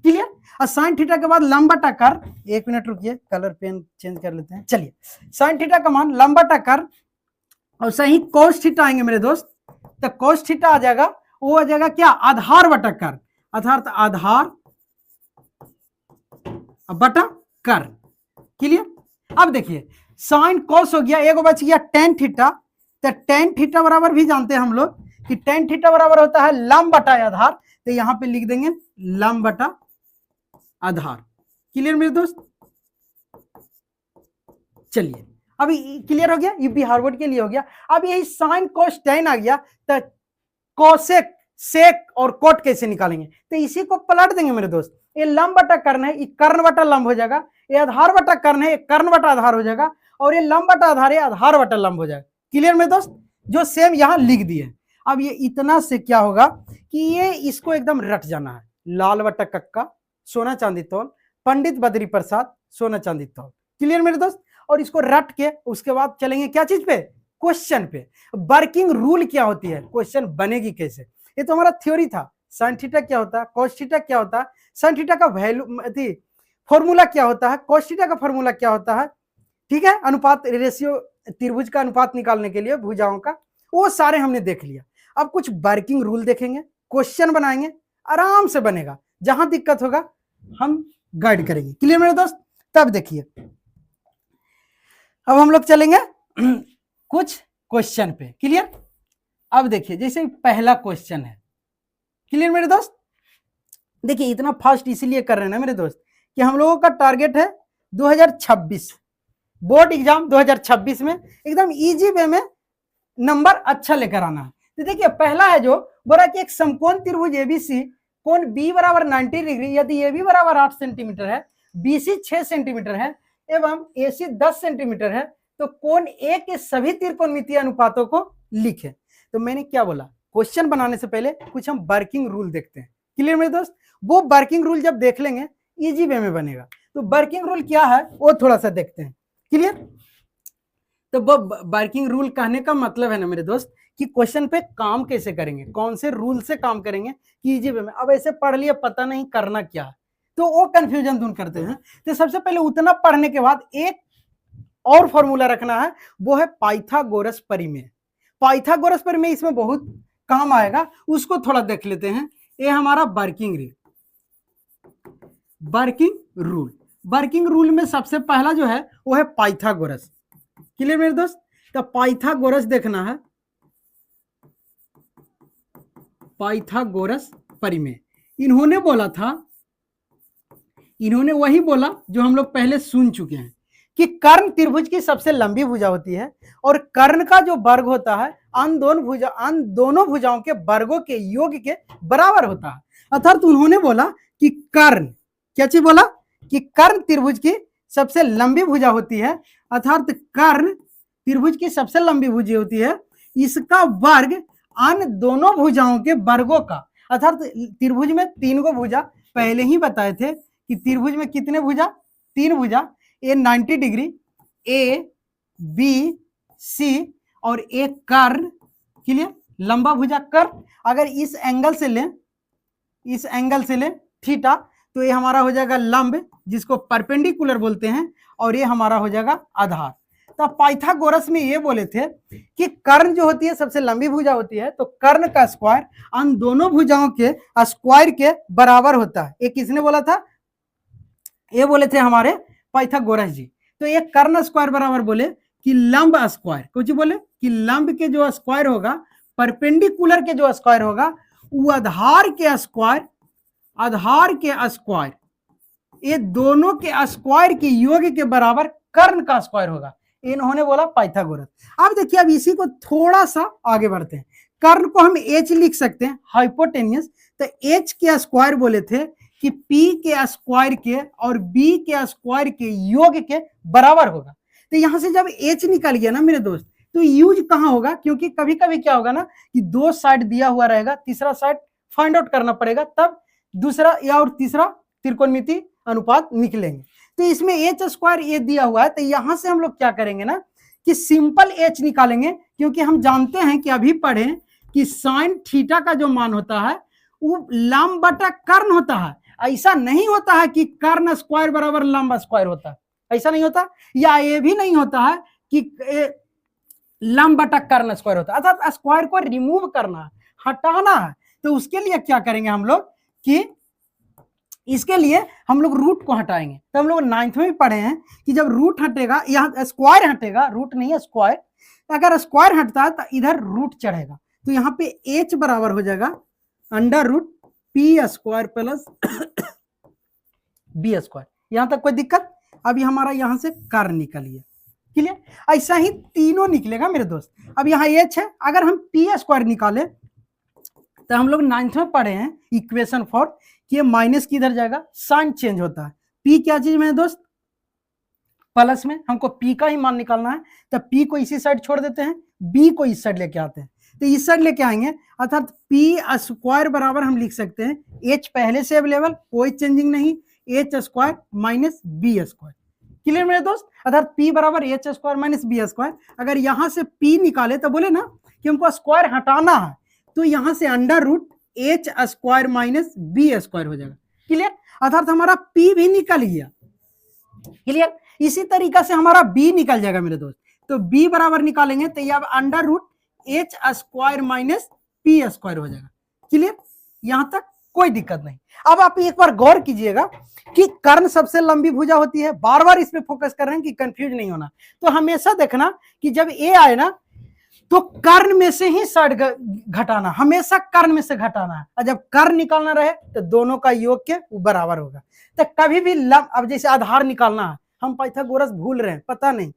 क्लियर। और साइन थीटा के बाद लंब बटा कर्ण, एक मिनट रुकिए कलर पेन चेंज कर लेते हैं। चलिए, साइन थीटा का मान लंब बटा कर्ण, और सही कोस थीटा आएंगे मेरे दोस्त, तो कोस थीटा आ जाएगा, वो आ जाएगा क्या, आधार बटा कर्ण, अर्थात आधार बटा कर्ण। क्लियर। अब देखिए साइन कोस हो गया, एक बच गया टेन थीटा, तो टेन थीटा बराबर भी जानते हैं हम लोग कि टेन थीटा बराबर होता है लंब बटा आधार, तो यहां पे लिख देंगे लंब बटा आधार। क्लियर मेरे दोस्त। चलिए अभी क्लियर हो गया, ये बिहार बोर्ड के लिए हो गया। अब यही साइन कोस टेन आ गया, तो कोसेक सेक और कोट कैसे निकालेंगे, तो इसी को पलट देंगे मेरे दोस्त। ये लंब बटा कर्ण है, ये कर्ण बटा लंब हो जाएगा, ये आधार बटा कर्ण है, ये कर्ण बटा आधार हो जाएगा, और ये लंब बटा आधार है, आधार बटा लंब हो जाएगा। क्लियर मेरे दोस्त, जो सेम यहां लिख दिए। अब ये इतना से क्या होगा कि ये इसको एकदम रट जाना है, लाल बटा कक्का सोना चांदी तौल, पंडित बद्री प्रसाद सोना चांदी तौल। क्लियर मेरे दोस्त। और इसको रट के उसके बाद चलेंगे क्या चीज पे, क्वेश्चन पे। वर्किंग रूल क्या होती है, क्वेश्चन बनेगी कैसे, ये तो हमारा थ्योरी था। साइन थीटा क्या होता है, कॉस थीटा क्या होता है, साइन थीटा का वैल्यू फॉर्मूला क्या होता है, कॉस थीटा का फॉर्मूला क्या होता है, ठीक है, अनुपात रेशियो त्रिभुज का अनुपात निकालने के लिए भुजाओं का, वो सारे हमने देख लिया। अब कुछ वर्किंग रूल देखेंगे, क्वेश्चन बनाएंगे, आराम से बनेगा, जहां दिक्कत होगा हम गाइड करेंगे। क्लियर मेरे दोस्त। तब देखिए अब हम लोग चलेंगे कुछ क्वेश्चन पे। क्लियर। अब देखिए जैसे पहला क्वेश्चन है। क्लियर मेरे दोस्त। देखिए इतना फास्ट इसीलिए कर रहे हैं ना मेरे दोस्त कि हम लोगों का टारगेट है 2026 बोर्ड एग्जाम, 2026 में एकदम इजी वे में नंबर अच्छा लेकर आना है। तो देखिए पहला है जो बोला कि एक समकोण त्रिभुज एबीसी, कोण बी बराबर 90 डिग्री, यदि ए बी बराबर 8 सेंटीमीटर है, बीसी 6 सेंटीमीटर है एवं एसी 10 सेंटीमीटर है, तो कोण ए के सभी त्रिकोणमितीय अनुपातों को लिखें। तो मैंने क्या बोला, क्वेश्चन बनाने से पहले कुछ हम वर्किंग रूल देखते हैं। क्लियर मेरे दोस्त। वो वर्किंग रूल जब देख लेंगे इजी वे में बनेगा। तो वर्किंग रूल क्या है वो थोड़ा सा देखते हैं। क्लियर। तो वो वर्किंग रूल कहने का मतलब है ना मेरे दोस्त कि क्वेश्चन पे काम कैसे करेंगे, कौन से रूल से काम करेंगे कि इजी वे में। अब ऐसे पढ़ लिया पता नहीं करना क्या है, तो वो कंफ्यूजन दूर करते हैं। तो सबसे पहले उतना पढ़ने के बाद एक और फॉर्मूला रखना है, वो है पाइथागोरस परिमेय। पाइथागोरस परिमेय इसमें बहुत काम आएगा उसको थोड़ा देख लेते हैं। ये हमारा वर्किंग रूल में सबसे पहला जो है वो है पाइथागोरस। क्लियर मेरे दोस्त? तो पाइथागोरस देखना है, पाइथागोरस परिमेय। इन्होंने वही बोला जो हम लोग पहले सुन चुके हैं कि कर्ण त्रिभुज की सबसे लंबी भुजा होती है और कर्ण का जो वर्ग होता है अन दोनों भुजाओं के वर्गों के योग के बराबर होता है। अर्थात उन्होंने बोला कि कर्ण, क्या चीज बोला कि कर्ण त्रिभुज की सबसे लंबी भुजा होती है, अर्थात कर्ण त्रिभुज की सबसे लंबी भुजा होती है, इसका वर्ग अन दोनों भुजाओं के वर्गों का, अर्थात त्रिभुज में 3 गो भुजा पहले ही बताए थे कि त्रिभुज में कितने भुजा, 3 भुजा, ए 90 डिग्री, ए बी सी और एक कर्ण। क्लियर? लंबा भुजा कर्ण। अगर इस एंगल से लें थीटा, तो ये हमारा हो जाएगा लंब, जिसको परपेंडिकुलर बोलते हैं, और ये हमारा हो जाएगा आधार। तो पाइथागोरस में ये बोले थे कि कर्ण जो होती है सबसे लंबी भुजा होती है, तो कर्ण का स्क्वायर उन दोनों भुजाओं के स्क्वायर के बराबर होता है। ये किसने बोला था? ये बोले थे हमारे पाइथागोरस जी। तो ये कर्ण स्क्वायर बराबर बोले कि लंब स्क्वायर, कुछ बोले कि लंब के जो स्क्वायर होगा, परपेंडिकुलर के जो स्क्वायर होगा, वो आधार के स्क्वायर, ये दोनों के स्क्वायर के योग के बराबर कर्ण का स्क्वायर होगा। इन्होंने बोला पाइथागोरस। अब देखिए, अब इसी को थोड़ा सा आगे बढ़ते हैं। कर्ण को हम एच लिख सकते हैं, हाइपोटेनियस। तो एच के स्क्वायर बोले थे कि पी के स्क्वायर के और बी के स्क्वायर के योग के बराबर होगा। तो यहां से जब एच निकल गया ना मेरे दोस्त, तो यूज कहां होगा? क्योंकि कभी कभी क्या होगा ना कि 2 साइड दिया हुआ रहेगा, तीसरा साइड फाइंड आउट करना पड़ेगा, तब दूसरा या और तीसरा त्रिकोणमिति अनुपात निकलेंगे। तो इसमें एच स्क्वायर ये दिया हुआ है, तो यहां से हम लोग क्या करेंगे ना कि सिंपल एच निकालेंगे, क्योंकि हम जानते हैं कि अभी पढ़े कि साइन थीटा का जो मान होता है वो लंब बटा कर्ण होता है। ऐसा नहीं होता है कि कर्ण स्क्वायर बराबर लंब स्क्वायर होता है, ऐसा नहीं होता। या ये भी नहीं होता है कि लंब बटा कर्ण स्क्वायर होता है, अर्थात स्क्वायर को रिमूव करना है, हटाना है। तो उसके लिए क्या करेंगे हम लोग कि इसके लिए हम लोग रूट को हटाएंगे। तो हम लोग 9th में भी पढ़े हैं कि जब रूट हटेगा, यहाँ स्क्वायर हटेगा, रूट नहीं है स्क्वायर, अगर स्क्वायर हटता है तो इधर रूट चढ़ेगा। तो यहाँ पे h बराबर हो जाएगा under root P square plus B square. यहां तक कोई दिक्कत? अभी हमारा यहां से कर्ण निकल गया। क्लियर? ऐसा ही तीनों निकलेगा मेरे दोस्त। अब यहाँ h है, अगर हम पी स्क्वायर निकाले तो हम लोग 9th में पढ़े हैं इक्वेशन फॉर कि ये माइनस किधर जाएगा, साइन चेंज होता है। पी क्या चीज मेरे दोस्त? प्लस में हमको पी का ही मान निकालना है, तो पी को इसी साइड छोड़ देते हैं, बी को इस साइड लेके आते हैं। तो इस साइड लेके आएंगे, अर्थात पी स्क्वायर बराबर हम लिख सकते हैं एच पहले से अवेलेबल, कोई चेंजिंग नहीं, H square minus B square. Clear मेरे दोस्त? अर्थात पी बराबर H square minus B square. अगर यहां से पी निकाले तो बोले ना कि हमको स्क्वायर हटाना है, तो यहां से under root H square minus B square हो जाएगा। क्लियर? अर्थात हमारा पी भी निकल गया। क्लियर? इसी तरीका से हमारा बी निकल जाएगा मेरे दोस्त। तो बी बराबर निकालेंगे तो यह under root H square minus P square हो जाएगा। क्लियर? यहां तक कोई दिक्कत नहीं। अब आप एक बार गौर कीजिएगा कि कर्ण सबसे लंबी भुजा होती है, बार बार इस पे फोकस कर रहे हैं कि कंफ्यूज नहीं होना। तो हमेशा देखना कि जब ए आए ना तो कर्ण में से ही साइड घटाना, हमेशा कर्ण में से घटाना है, और जब कर्ण निकालना रहे तो दोनों का योग के बराबर होगा। तो कभी भी अब जैसे आधार निकालना है, हम पाइथागोरस भूल रहे हैं, पता नहीं,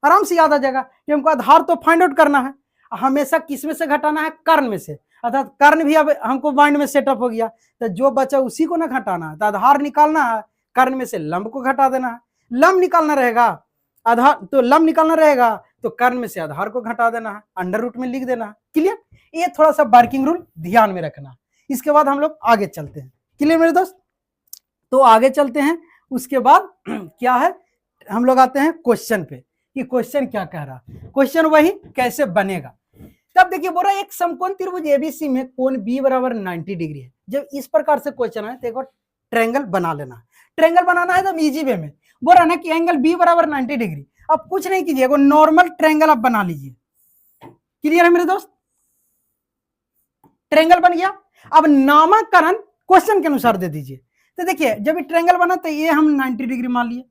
आराम से याद आ जाएगा कि हमको आधार तो फाइंड आउट करना है, हमेशा किस में से घटाना है, कर्ण में से। अर्थात कर्ण भी अब हमको माइंड में सेटअप हो गया, तो जो बचा उसी को ना घटाना है। तो आधार निकालना है, कर्ण में से लंब को घटा देना है, लंब निकालना रहेगा, आधार तो लंब निकालना रहेगा तो कर्ण में से आधार को घटा देना है, अंडर रूट में लिख देना है। क्लियर? ये थोड़ा सा वर्किंग रूल ध्यान में रखना। इसके बाद हम लोग आगे चलते हैं। क्लियर मेरे दोस्त? तो आगे चलते हैं, उसके बाद क्या है, हम लोग आते हैं क्वेश्चन पे कि क्वेश्चन क्या कह रहा है। क्वेश्चन वही कैसे बनेगा। तब देखिए बोल रहा है एक समकोण त्रिभुज एबीसी में कोण बी बराबर 90 डिग्री है। जब इस प्रकार से क्वेश्चन है तो एक बार ट्रायंगल बना लेना है। ट्रायंगल बनाना है तो इजी वे में बोल रहा है ना कि एंगल बी बराबर 90 डिग्री। अब कुछ नहीं कीजिए, नॉर्मल ट्रायंगल आप बना लीजिए। क्लियर है मेरे दोस्त? ट्रायंगल बन गया। अब नामकरण क्वेश्चन के अनुसार दे दीजिए। तो देखिए जब ये ट्रायंगल बना तो ये हम 90 डिग्री मान लिए,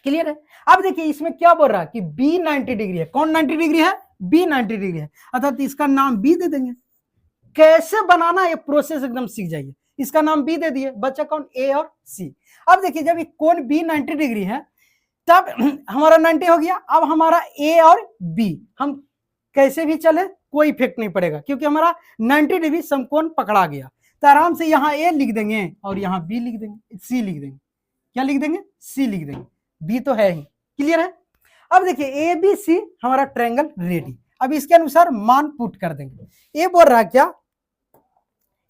क्लियर है। अब देखिए इसमें क्या बोल रहा है कि बी 90 डिग्री है। कौन 90 डिग्री है? बी 90 डिग्री है, अर्थात इसका नाम बी दे देंगे। कैसे बनाना ये प्रोसेस एकदम सीख जाइए। इसका नाम बी दे दिए, बच्चा कौन? ए और सी। अब देखिए जब ये कोण बी 90 डिग्री है तब हमारा 90 हो गया। अब हमारा ए और बी हम कैसे भी चले कोई इफेक्ट नहीं पड़ेगा, क्योंकि हमारा 90 डिग्री समकोण पकड़ा गया। तो आराम से यहाँ ए लिख देंगे और यहाँ बी लिख देंगे, सी लिख देंगे। क्या लिख देंगे? सी लिख देंगे, बी तो है ही, क्लियर है। अब देखिए ए बी सी हमारा ट्रायंगल रेडी। अब इसके अनुसार मान पुट कर देंगे। ए बोल रहा है क्या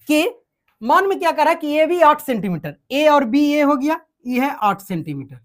कि मान में क्या कर रहा है कि ए भी 8 सेंटीमीटर, ए और बी ए हो गया, ये है 8 सेंटीमीटर,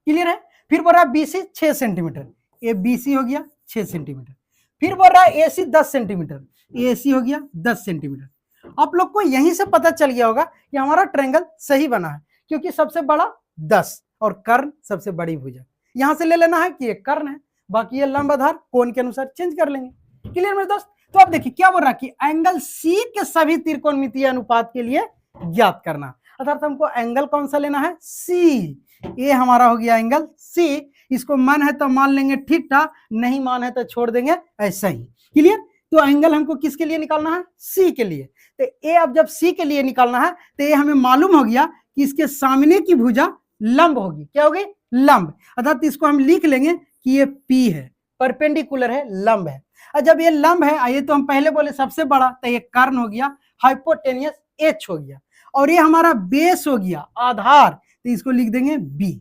क्लियर है। फिर बोल रहा है B C 6 centimetre, A B C हो गया 6 सेंटीमीटर। फिर बोल रहा है ए सी 10 सेंटीमीटर, ए सी हो गया 10 सेंटीमीटर। आप लोग को यहीं से पता चल गया होगा कि हमारा ट्रायंगल सही बना है, क्योंकि सबसे बड़ा 10 और कर्ण सबसे बड़ी भुजा। यहां से ले लेना है कि ये कर्ण है, बाकी ये लंब आधार कोण के अनुसार चेंज कर लेंगे, क्लियर मेरे दोस्त। तो अब देखिए क्या बोल रहा है कि एंगल सी के सभी त्रिकोणमितीय अनुपात के लिए ज्ञात करना, अर्थात हमको एंगल कौन सा लेना है? सी। ये हमारा हो गया एंगल सी। इसको मन है तो मान लेंगे थीटा, नहीं मान है तो छोड़ देंगे ऐसा ही, क्लियर। तो एंगल हमको किसके लिए निकालना है? सी के लिए। तो ए अब जब सी के लिए निकालना है तो ये हमें मालूम हो गया कि इसके सामने की भुजा लंब होगी। क्या होगी? लंब। अर्थात इसको हम लिख लेंगे कि ये पी है, परपेंडिकुलर है, लंब है। और जब ये लंब है, ये तो हम पहले बोले सबसे बड़ा, तो ये कर्ण हो गया, हाइपोटेनियस एच हो गया, और ये हमारा बेस हो गया, आधार, तो इसको लिख देंगे बी,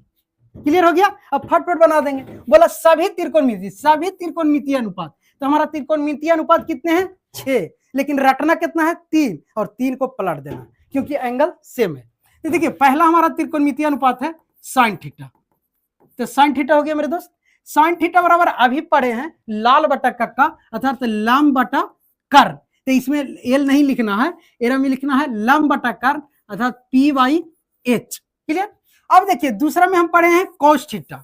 क्लियर हो गया। अब फटफट बना देंगे। बोला सभी त्रिकोणमितीय अनुपात, तो हमारा त्रिकोणमितीय अनुपात कितने हैं? 6, लेकिन रटना कितना है? 3, और 3 को पलट देना क्योंकि एंगल सेम है। तो देखिए पहला हमारा त्रिकोणमितीय अनुपात है साइन थीटा। तो साइन थीटा हो गया मेरे दोस्त। साइन थीटा बराबर अभी पढ़े हैं लाल बटा कक्का, अर्थात लंब बटा कर्ण। तो इसमें एल नहीं लिखना है, एरा में लिखना है लंब बटा कर्ण, अर्थात पी बाई एच, क्लियर। अब देखिए दूसरा में हम पढ़े हैं कोस थीटा।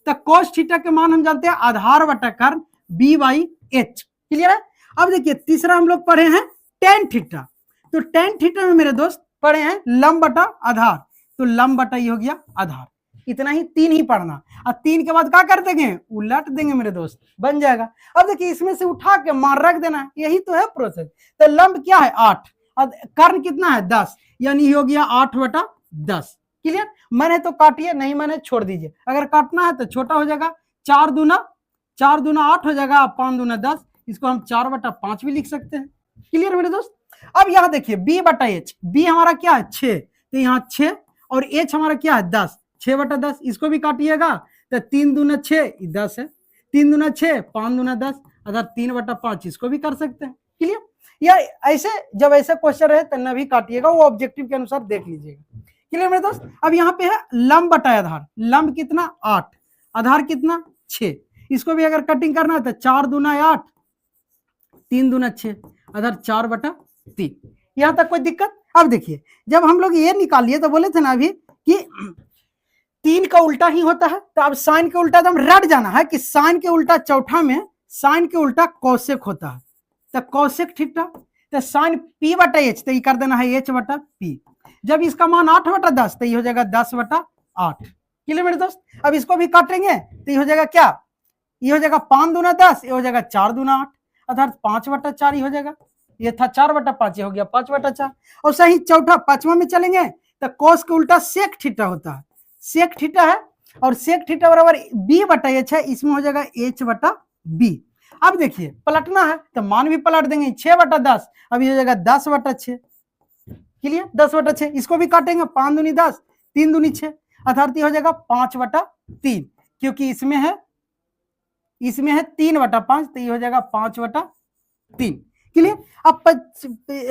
तो कोस थीटा के मान हम जानते हैं आधार बटा कर्ण बी बाई एच, क्लियर है। अब देखिए तीसरा हम लोग पढ़े हैं टेन थीटा। तो टेन थीटा में मेरे दोस्त पढ़े हैं लंब बटा आधार, तो लंब बटा ये हो गया आधार। इतना ही, 3 ही पढ़ना। और 3 के बाद क्या कर देंगे? उलट देंगे मेरे दोस्त, बन जाएगा। अब देखिए इसमें से उठा के मान रख देना है, यही तो है प्रोसेस। तो लंब क्या है? 8, और कर्ण कितना है? 10, यानी हो गया 8 बटा 10, क्लियर। मैंने तो काटिए, नहीं मैंने छोड़ दीजिए। अगर काटना है तो छोटा हो जाएगा, 4 दूना 8 हो जाएगा, 5 दूना 10, इसको हम 4 बटा 5 भी लिख सकते हैं, क्लियर मेरे दोस्त। अब यहाँ देखिए बी बटा एच, बी हमारा क्या है? 6, तो यहाँ 6, और एच हमारा क्या है? 10, 6 बटा 10, इसको भी काटिएगा तो 3 दूना 6, 10 है, 3 दूना 6, 5 दूना 10, अर्थात 3 बटा 5 इसको भी कर सकते हैं, क्लियर। या ऐसे जब ऐसे क्वेश्चन रहे तब भी काटिएगा, वो ऑब्जेक्टिव के अनुसार देख लीजिएगा, क्लियर मेरे दोस्त। अब यहाँ पे है लंब बटा आधार। लंब कितना? 8, आधार कितना? 6, इसको भी अगर कटिंग करना है तो 4 दूना 8, 3 दूना 6, आधार 4 बटा 3। यहाँ तक कोई दिक्कत? अब देखिए जब हम लोग ये निकालिए तो बोले थे ना अभी कि 3 का उल्टा ही होता है, तो अब साइन के उल्टा तो हम रट जाना है कि साइन के उल्टा चौथा में साइन के उल्टा कौशिक होता है, तो कौशिक थीटा। तो साइन पी बटा एच, तो ये कर देना है एच बटा पी। जब इसका मान 8 बटा 10, तो ये हो जाएगा 10 बटा 8, क्लियर मेरे दोस्त। अब इसको भी काटेंगे तो ये हो जाएगा क्या? ये हो जाएगा 5 दूना 10, ये हो जाएगा 4 दूना 8, अर्थात 5 बटा 4 ही हो जाएगा। ये था 4 बटा 5, ये हो गया 5 बटा 4। और सही चौथा 5वां में चलेंगे तो कोस के उल्टा सेक थीटा होता है, सेक थीटा है, और सेक थीटा बराबर बी बटा एच है, इसमें हो जाएगा एच बटा बी। अब देखिए पलटना है तो मान भी पलट देंगे, 6 बटा 10, अब ये हो जाएगा 10 बटा 6, क्लियर, 10 बटा 6। इसको भी काटेंगे, 5 दूनी 10, 3 दूनी 6, अर्थात हो जाएगा 5 बटा 3, क्योंकि इसमें है 3 बटा 5, तो ये हो जाएगा 5 बटा 3, क्लियर। अब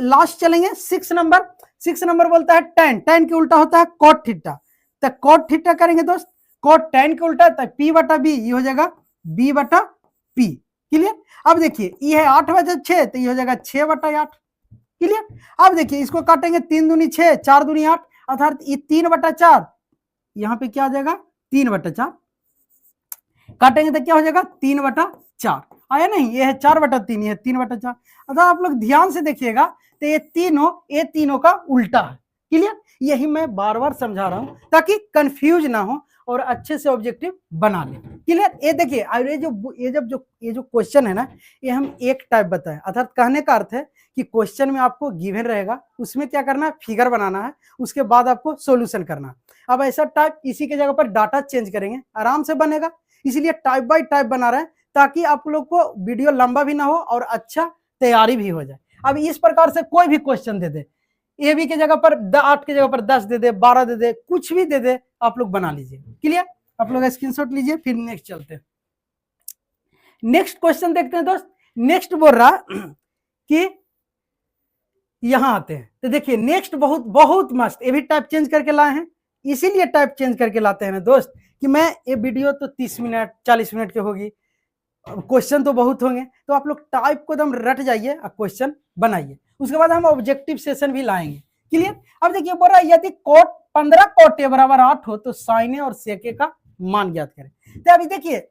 लास्ट चलेंगे 6 नंबर। 6 नंबर बोलता है टेन, टेन के उल्टा होता है कॉट थीटा, तो कॉट थीटा करेंगे दोस्त, कॉट टेन के उल्टा तो पी बटा बी, ये हो जाएगा बी बटा पी, क्लियर। अब देखिए ये है 8 बटा 6, तो ये हो जाएगा 6 बटा 8, क्लियर। अब देखिए इसको काटेंगे, 3 दूनी 6, 4 दूनी 8, अर्थात ये 3 बटा 4, यहाँ पे क्या आ जाएगा? 3 बटा 4, काटेंगे तो क्या हो जाएगा? 3 बटा 4। आया नहीं, ये है 4/3, ये 3/4। अगर आप लोग ध्यान से देखिएगा तो ये तीनों का उल्टा है। क्लियर, यही मैं बार बार समझा रहा हूं ताकि कंफ्यूज ना हो और अच्छे से ऑब्जेक्टिव बना ले। क्लियर, ये देखिए ये जो क्वेश्चन है ना, ये हम एक टाइप बताए, अर्थात कहने का अर्थ है कि क्वेश्चन में आपको गिवन रहेगा, उसमें क्या करना है, फिगर बनाना है, उसके बाद आपको सॉल्यूशन करना है। अब ऐसा टाइप इसी के जगह पर डाटा चेंज करेंगे, आराम से बनेगा। इसलिए टाइप बाय टाइप बना रहे हैं ताकि आप लोग को वीडियो लंबा भी ना हो और अच्छा तैयारी भी हो जाए। अब इस प्रकार से कोई भी question they they, A B के जगह पर 8 के जगह पर 10 दे दे, 12 दे दे, कुछ भी दे दे, आप लोग बना लीजिए। क्लियर, आप लोग स्क्रीनशॉट लीजिए, फिर नेक्स्ट चलते हैं। नेक्स्ट क्वेश्चन देखते हैं दोस्त। नेक्स्ट बोल रहा कि यहां आते हैं, तो देखिए नेक्स्ट बहुत बहुत मस्त, ये भी टाइप चेंज करके लाए हैं। इसीलिए टाइप चेंज करके लाते हैं ना दोस्त कि मैं ये वीडियो तो 30 मिनट 40 मिनट की होगी, क्वेश्चन तो बहुत होंगे, तो आप लोग टाइप को एकदम रट जाइए और क्वेश्चन बनाइए। उसके बाद हम ऑब्जेक्टिव सेशन भी लाएंगे। क्लियर, अब देखिए बोल रहा है यदि कोट 15 कोट ए बराबर 8 हो तो साइने और सेके का मान ज्ञात करें। तो अभी देखिए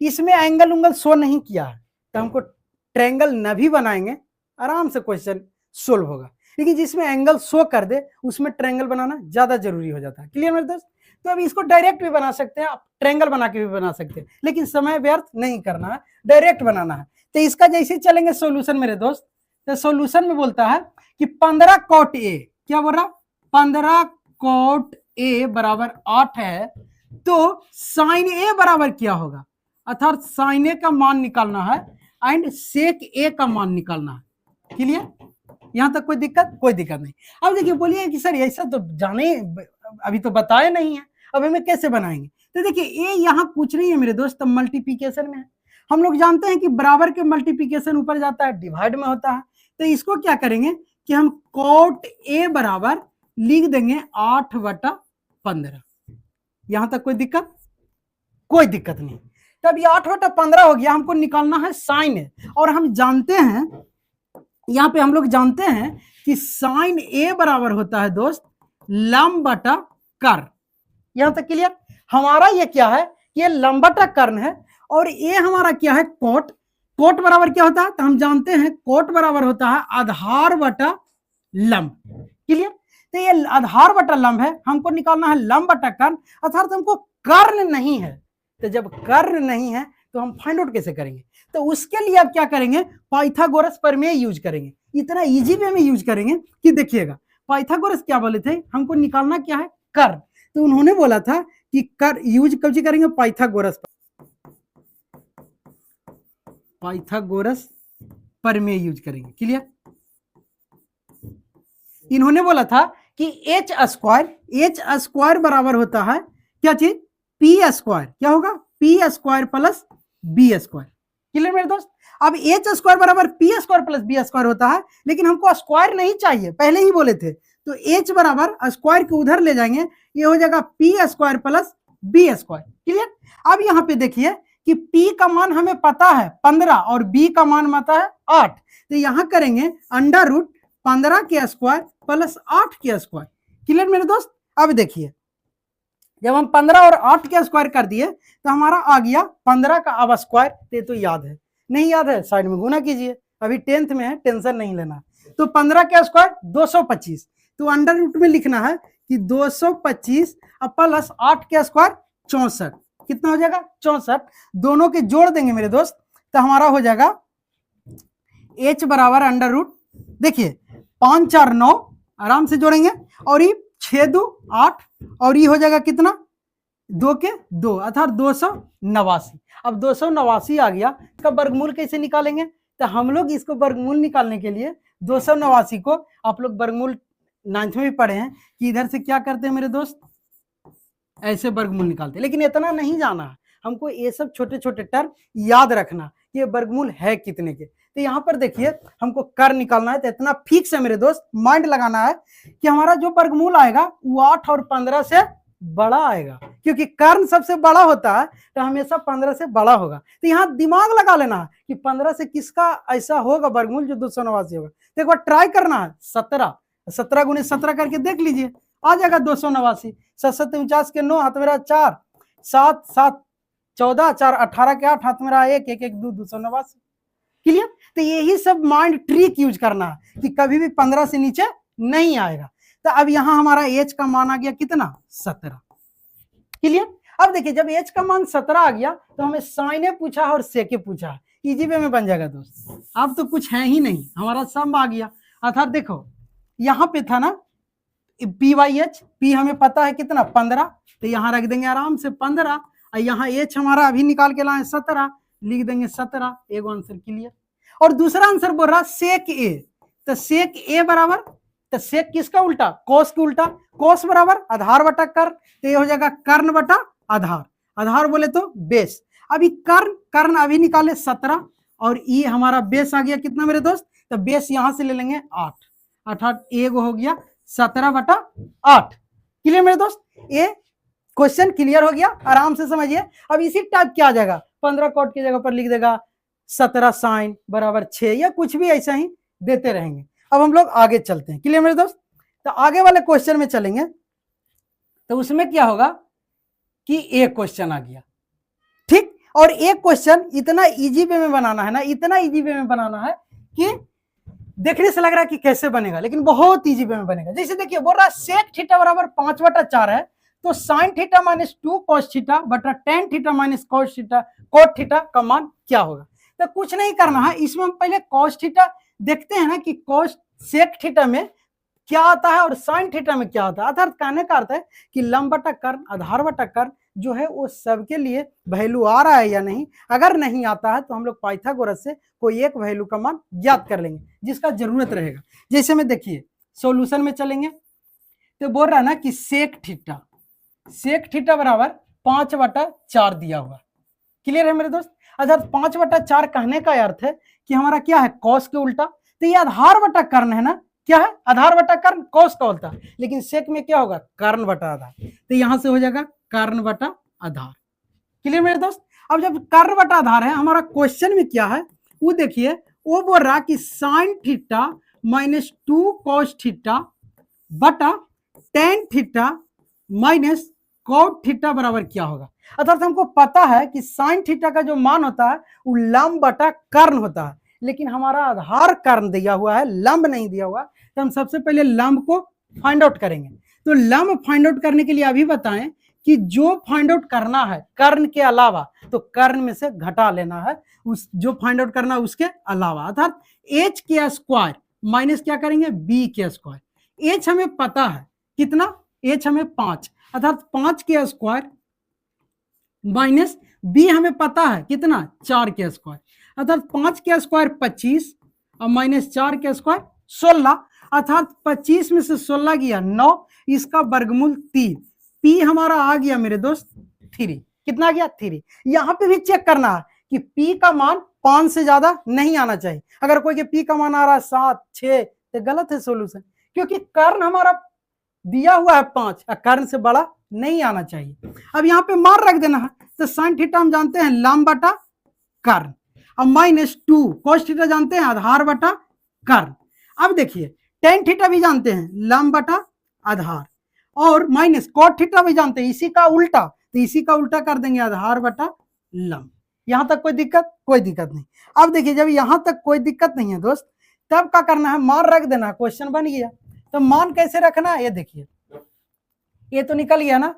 इसमें एंगल उंगल शो नहीं किया है, तो हमको ट्रायंगल न भी बनाएंगे, आराम से क्वेश्चन सोल्व होगा। लेकिन जिसमें एंगल शो कर दे उसमें ट्रायंगल बनाना ज्यादा जरूरी हो जाता है। क्लियर मेरे दोस्त, तो अब इसको डायरेक्ट भी बना सकते हैं, आप ट्रायंगल बना के भी बना सकते हैं, लेकिन समय व्यर्थ नहीं करना है, डायरेक्ट बनाना है। तो इसका जैसे चलेंगे सॉल्यूशन मेरे दोस्त, तो सॉल्यूशन में बोलता है कि 15 कोट ए, क्या बोल रहा, 15 कोट ए बराबर 8 है, तो साइन ए बराबर क्या होगा, अर्थात साइन ए का मान निकालना है एंड सेक ए का मान निकालना है। क्लियर, यहां तक कोई दिक्कत? कोई दिक्कत नहीं। अब देखिए बोलिए कि सर ऐसा तो जाने अभी तो बताया नहीं है, अब हमें कैसे बनाएंगे? तो देखिए ये यहाँ कुछ नहीं है मेरे दोस्त, मल्टीप्लिकेशन में है। हम लोग जानते हैं कि बराबर के मल्टीप्लिकेशन ऊपर जाता है, डिवाइड में होता है। तो इसको क्या करेंगे कि हम कोट ए बराबर लिख देंगे 8/15। यहां तक कोई दिक्कत? कोई दिक्कत नहीं। तब ये 8/15 हो गया, हमको निकालना है साइन ए, और हम जानते हैं यहां पे हम लोग जानते हैं कि साइन ए बराबर होता है दोस्त लंब बटा कर्ण। यहां तक क्लियर? हमारा ये क्या है, ये लंब बटा कर्ण है, और ये हमारा क्या है, कोट। कोट बराबर क्या होता है, तो हम जानते हैं कोट बराबर होता है आधार बटा लंब। क्लियर, तो ये आधार बटा लंब है, हमको निकालना है लंब बटा कर्ण, अर्थात हमको कर्ण नहीं है। तो जब कर्ण नहीं है तो हम फाइंड आउट कैसे करेंगे? तो उसके लिए आप क्या करेंगे, पाइथागोरस प्रमेय यूज करेंगे। इतना इजी वे में यूज करेंगे कि देखिएगा पाइथागोरस क्या बोले थे, हमको निकालना क्या है, कर्ण। तो उन्होंने बोला था कि कर यूज कब करेंगे, पाइथागोरस प्रमेय यूज करेंगे। क्लियर, इन्होंने बोला था कि एच स्क्वायर बराबर होता है क्या चीज, पी स्क्वायर। क्या होगा, P square plus B square. Clear मेरे दोस्त, अब एच स्क्वायर बराबर P square plus B square होता है, लेकिन हमको स्क्वायर नहीं चाहिए, पहले ही बोले थे। तो एच बराबर स्क्वायर के उधर ले जाएंगे, ये हो जाएगा P square plus B square. Clear, अब यहाँ पे देखिए कि P का मान हमें पता है 15 और B का मान पता है 8, तो यहां करेंगे अंडर रूट 15 के स्क्वायर प्लस 8 के स्क्वायर। क्लियर मेरे दोस्त, अब देखिए जब हम 15 और 8 के स्क्वायर कर दिए तो हमारा आ गया 15 का अब स्क्वायर। तो याद है, नहीं याद है साइड में गुना कीजिए, अभी 10th में है, टेंशन नहीं लेना। तो 15 के स्क्वायर 225, तो अंडर रूट में लिखना है कि 225 प्लस 8 के स्क्वायर 64। कितना हो जाएगा, 64। दोनों के जोड़ देंगे मेरे दोस्त, तो हमारा हो जाएगा h बराबर अंडर रूट, देखिए 5 4 9, आराम से जोड़ेंगे, और ये 6 2 8, और ये हो जाएगा कितना, 2 के 2, अर्थात 289। अब 289 आ गया, इसका वर्गमूल कैसे निकालेंगे? तो हम लोग इसको वर्गमूल निकालने के लिए 289 को, आप लोग वर्गमूल 9th में भी पढ़े हैं कि इधर से क्या करते हैं मेरे दोस्त, ऐसे वर्गमूल निकालते हैं। लेकिन इतना नहीं जाना है हमको, ये सब छोटे छोटे टर्म याद रखना, ये वर्गमूल है कितने के। तो यहाँ पर देखिए हमको कर्ण निकालना है, तो इतना फिक्स है मेरे दोस्त, माइंड लगाना है कि हमारा जो वर्गमूल आएगा वो 8 और 15 से बड़ा आएगा, क्योंकि कर्ण सबसे बड़ा होता है, तो हमेशा 15 से बड़ा होगा। तो यहाँ दिमाग लगा लेना है कि 15 से किसका ऐसा होगा वर्गमूल जो 289 होगा। तो एक बार ट्राई करना है, 17 गुने 17 करके देख लीजिए, आ जाएगा 289। 7 7 49 के 9 हाथ मेरा 4, 7 7 14 4 18 के 8 हाथ में रहा 1 1 1 2 289। क्लियर। तो यही सब माइंड ट्रिक यूज करना है कि कभी भी 15 से नीचे नहीं आएगा। तो अब यहां हमारा एच का मान आ गया कितना 17। क्लियर। अब देखिए जब एच का मान 17 आ गया तो हमें साइने पूछा और सेके पूछा, इजी वे में बन जाएगा दोस्त। अब तो कुछ है ही नहीं, हमारा सम आ गया। अर्थात देखो यहां पे था ना पी वाई एच, पी हमें पता है कितना 15, तो यहां रख देंगे आराम से 15, और यहाँ एच हमारा अभी निकाल के लाए 17, लिख देंगे 17। एगो आंसर क्लियर। और दूसरा आंसर बोल रहा सेक ए, तो सेक ए बराबर, तो सेक किसका उल्टा, कोस का उल्टा, कोस बराबर आधार बटा कर्ण, तो ये हो जाएगा कर्ण बटा आधार, आधार बोले तो बेस। अभी कर्ण कर्ण अभी निकाले 17, और ये हमारा बेस आ गया कितना मेरे दोस्त, तो बेस यहां से ले लेंगे 8, अर्थात एगो हो गया 17/8। क्लियर मेरे दोस्त, ये क्वेश्चन क्लियर हो गया, आराम से समझिए। अब इसी टाइप क्या आ जाएगा, 15 कॉट की जगह पर लिख देगा 17 साइन बराबर 6, या कुछ भी ऐसा ही देते रहेंगे। अब हम लोग आगे चलते हैं। क्लियर मेरे दोस्त, तो आगे वाले क्वेश्चन में चलेंगे, तो उसमें क्या होगा कि एक क्वेश्चन आ गया, ठीक। और एक क्वेश्चन इतना इजी वे में बनाना है ना, इतना इजी वे में बनाना है कि देखने से लग रहा है कि कैसे बनेगा, लेकिन बहुत इजी वे में बनेगा। जैसे देखिए बोल रहा है सेक थीटा बराबर 5/4 है, तो sine theta minus 2 cos theta बटा tan theta minus cos theta cot theta का मान क्या होगा। तो कुछ नहीं करना है, इसमें हम पहले कॉस थीटा देखते हैं ना कि कॉस सेक थीटा में क्या आता है और साइन थीटा में क्या आता है। अर्थात कहने का अर्थ है कि लंब बटा कर्ण आधार बटा कर्ण जो है वो सबके लिए वैल्यू आ रहा है या नहीं। अगर नहीं आता है तो हम लोग पाइथागोरस से कोई एक वैल्यू का मान ज्ञात कर लेंगे जिसका जरूरत रहेगा। जैसे में देखिए सॉल्यूशन में चलेंगे, तो बोल रहा है ना कि सेक थीटा बराबर 5/4 दिया हुआ। क्लियर है मेरे दोस्त। अर्थात 5/4 कहने का अर्थ है कि हमारा क्या है, कॉस के उल्टा। तो ये आधार बटा कर्ण है ना, क्या है, आधार बटा कर्ण कॉस का उल्टा, लेकिन सेक में क्या होगा, कर्ण बटा आधार, तो यहां से हो जाएगा कर्ण बटा आधार। क्लियर मेरे दोस्त। अब जब कर्ण बटा आधार है, हमारा क्वेश्चन में क्या है वो देखिए, वो बोल रहा कि sine theta minus 2 cos theta बटा tan theta minus cot theta बराबर क्या होगा। अर्थात हमको पता है कि साइन थीटा का जो मान होता है वो लंब बटा कर्ण होता है, लेकिन हमारा आधार कर्ण दिया हुआ है, लंब नहीं दिया हुआ, तो हम सबसे पहले लंब को फाइंड आउट करेंगे। तो लंब फाइंड आउट करने के लिए अभी बताएं कि जो फाइंड आउट करना है कर्ण के अलावा, तो कर्ण में से घटा लेना है, उस जो फाइंड आउट करना है उसके अलावा। अर्थात एच के स्क्वायर माइनस क्या करेंगे, बी के स्क्वायर। एच हमें पता है कितना, एच हमें 5, अर्थात 5 के स्क्वायर माइनस बी हमें पता है कितना, 4 के स्क्वायर, अर्थात 5 के स्क्वायर 25 और माइनस 4 के स्क्वायर 16, अर्थात 25 में से 16 गया 9, इसका वर्गमूल 3। पी हमारा आ गया मेरे दोस्त 3। कितना आ गया, 3। यहां पे भी चेक करना है कि पी का मान 5 से ज्यादा नहीं आना चाहिए। अगर कोई के पी का मान आ रहा है 7 6 तो गलत है सोल्यूशन, क्योंकि कर्ण हमारा दिया हुआ है 5, कर्ण से बड़ा नहीं आना चाहिए। अब यहाँ पे मान रख देना है, तो साइन थीटा हम जानते हैं लंब बटा कर्ण, अब माइनस 2 कॉस थीटा जानते हैं आधार बटा कर्ण। अब देखिए टेन थीटा भी जानते हैं लंब बटा आधार, और माइनस कॉट थीटा भी जानते हैं इसी का उल्टा, तो इसी का उल्टा कर देंगे आधार बटा लंब। यहां तक कोई दिक्कत, कोई दिक्कत नहीं। अब देखिए जब यहां तक कोई दिक्कत नहीं है दोस्त, तब क्या करना है, मान रख देना, क्वेश्चन बन गया। तो मान कैसे रखना है, ये देखिए ये तो निकल गया ना।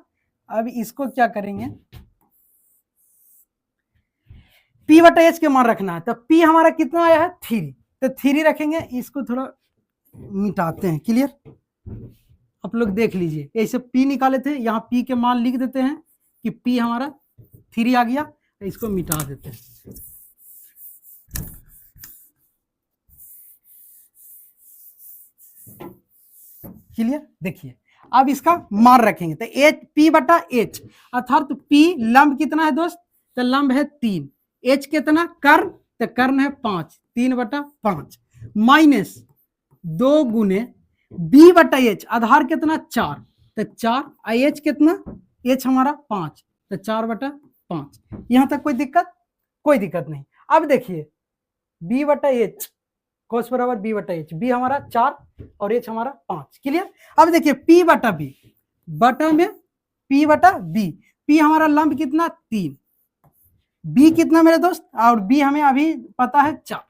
अब इसको क्या करेंगे, P बटा एच के मान रखना है, तो P हमारा कितना आया है 3, तो 3 रखेंगे। इसको थोड़ा मिटाते हैं। क्लियर, आप लोग देख लीजिए, ऐसे P निकाले थे, यहाँ P के मान लिख देते हैं कि P हमारा 3 आ गया, तो इसको मिटा देते हैं। क्लियर, देखिए अब इसका मान रखेंगे, तो एच P बटा एच, अर्थात P लंब कितना है दोस्त, तो लंब है 3, एच कितना कर्ण, तो कर्ण है 5, 3/5 माइनस 2 गुने बी बटा एच, आधार कितना 4, तो 4, एच कितना, एच हमारा 5, तो 4/5। यहां तक कोई दिक्कत, कोई दिक्कत नहीं। अब देखिए बी बटा एच, कोस बराबर बी बटा एच, बी हमारा 4 और एच हमारा 5। क्लियर। अब देखिए P बटा बी, बटा में P बटा बी, P हमारा लंब कितना 3, बी कितना मेरे दोस्त, और बी हमें अभी पता है 4,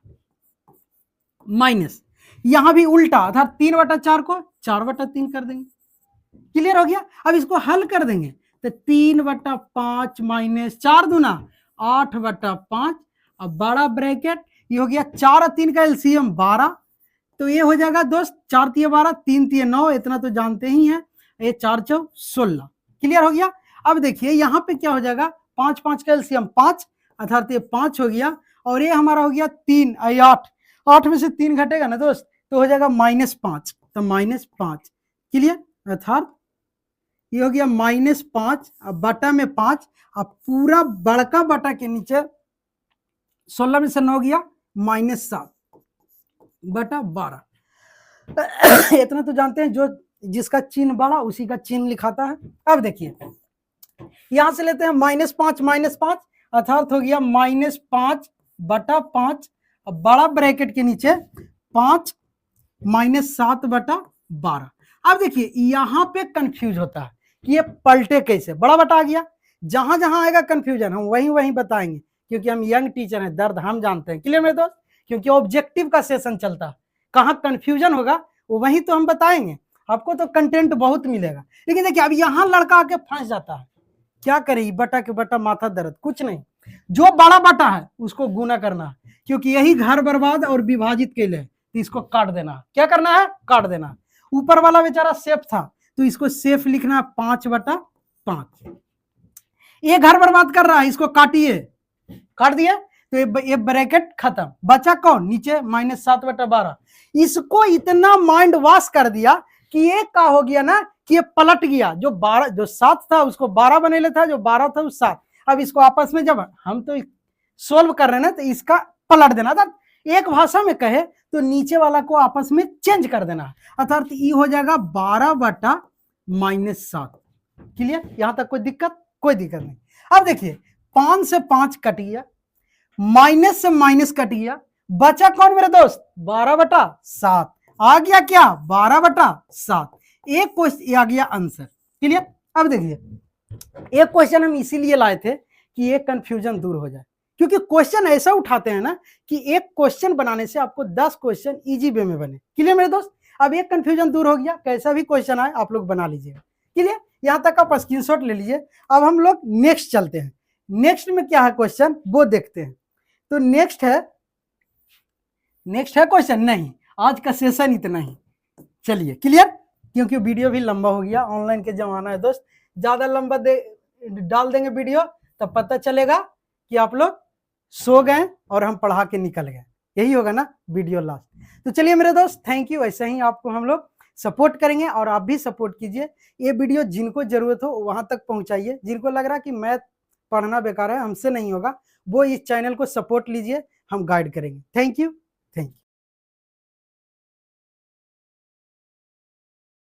माइनस यहां भी उल्टा अर्थात 3/4 को 4/3 कर देंगे। क्लियर हो गया। अब इसको हल कर देंगे तो 3/5 माइनस 4 दूना 8/5, अब बड़ा ब्रैकेट, ये हो गया 4 और 3 का एलसीएम 12, तो ये हो जाएगा दोस्त 4 तिये 12, 3 तिये 9, इतना तो जानते ही हैं, ये 4 चौ 16। क्लियर हो गया। अब देखिए यहाँ पे क्या हो जाएगा, 5 5 का एलसीएम 5, अर्थात ये 5 हो गया, और ये हमारा हो गया 3 8, 8 में से 3 घटेगा ना दोस्त तो हो जाएगा -5, तो -5। क्लियर, अर्थात ये हो गया -5, अब बटा में 5, अब पूरा बड़का बटा के नीचे 16 में से 9 गया -7/12। इतना तो जानते हैं, जो जिसका चिन्ह बड़ा उसी का चिन्ह लिखाता है। अब देखिए यहां से लेते हैं -5, अर्थात हो गया -5/5, अब बड़ा ब्रैकेट के नीचे 5 -7/12। अब देखिए यहां पे कंफ्यूज होता है कि ये पलटे कैसे, बड़ा बटा आ गया, जहां जहां आएगा कंफ्यूजन हम वहीं वहीं बताएंगे, क्योंकि हम यंग टीचर हैं, दर्द हम जानते हैं। क्लियर मेरे दोस्त, क्योंकि ऑब्जेक्टिव का सेशन चलता है, कहाँ कंफ्यूजन होगा वो वहीं तो हम बताएंगे, आपको तो कंटेंट बहुत मिलेगा। लेकिन देखिए अब यहाँ लड़का आके फंस जाता है, क्या करे, बटा के बटा माथा दर्द, कुछ नहीं, जो बड़ा बटा है उसको गुना करना है, क्योंकि यही घर बर्बाद और विभाजित के लिए, तो इसको काट देना। क्या करना है, काट देना। ऊपर वाला बेचारा सेफ था तो इसको सेफ लिखना 5/5। ये घर बर्बाद कर रहा है, इसको काटिए, काट दिया तो ये ब्रैकेट खत्म, बचा कौन, नीचे -7/12। इसको इतना माइंड वॉश कर दिया कि ये क्या हो गया ना कि ये पलट गया, जो 12 जो 7 था उसको 12 बनेले था, जो 12 था उस 7। अब इसको आपस में जब हम तो सोल्व कर रहे हैं ना, तो इसका पलट देना था। एक भाषा में कहे तो नीचे वाला को आपस में चेंज कर देना, अर्थात ये हो जाएगा 12/-7। क्लियर, यहां तक कोई दिक्कत, कोई दिक्कत नहीं। अब देखिए 5 से 5 कट गया, माइनस से माइनस कट गया, बचा कौन मेरे दोस्त, 12/7 आ गया, क्या 12/7। एक क्वेश्चन आ गया आंसर। क्लियर। अब देखिए एक क्वेश्चन हम इसीलिए लाए थे कि एक कंफ्यूजन दूर हो जाए, क्योंकि क्वेश्चन ऐसा उठाते हैं ना कि एक क्वेश्चन बनाने से आपको 10 क्वेश्चन इजी वे में बने। क्लियर मेरे दोस्त, अब एक कंफ्यूजन दूर हो गया, कैसा भी क्वेश्चन आए आप लोग बना लीजिएगा। क्लियर, यहां तक आप स्क्रीनशॉट ले लीजिए। अब हम लोग नेक्स्ट चलते हैं, नेक्स्ट में क्या है क्वेश्चन वो देखते हैं। तो नेक्स्ट है क्वेश्चन, नहीं आज का सेशन इतना ही, चलिए। क्लियर, क्योंकि वीडियो भी लंबा हो गया, ऑनलाइन के जमाना है दोस्त, ज्यादा लंबा डाल देंगे वीडियो तब पता चलेगा कि आप लोग सो गए और हम पढ़ा के निकल गए, यही होगा ना वीडियो लास्ट। तो चलिए मेरे दोस्त, थैंक यू। ऐसे ही आपको हम लोग सपोर्ट करेंगे और आप भी सपोर्ट कीजिए। ये वीडियो जिनको जरूरत हो वहां तक पहुंचाइए, जिनको लग रहा कि मैथ पढ़ना बेकार है, हमसे नहीं होगा, वो इस चैनल को सपोर्ट लीजिए, हम गाइड करेंगे। Thank you, thank you.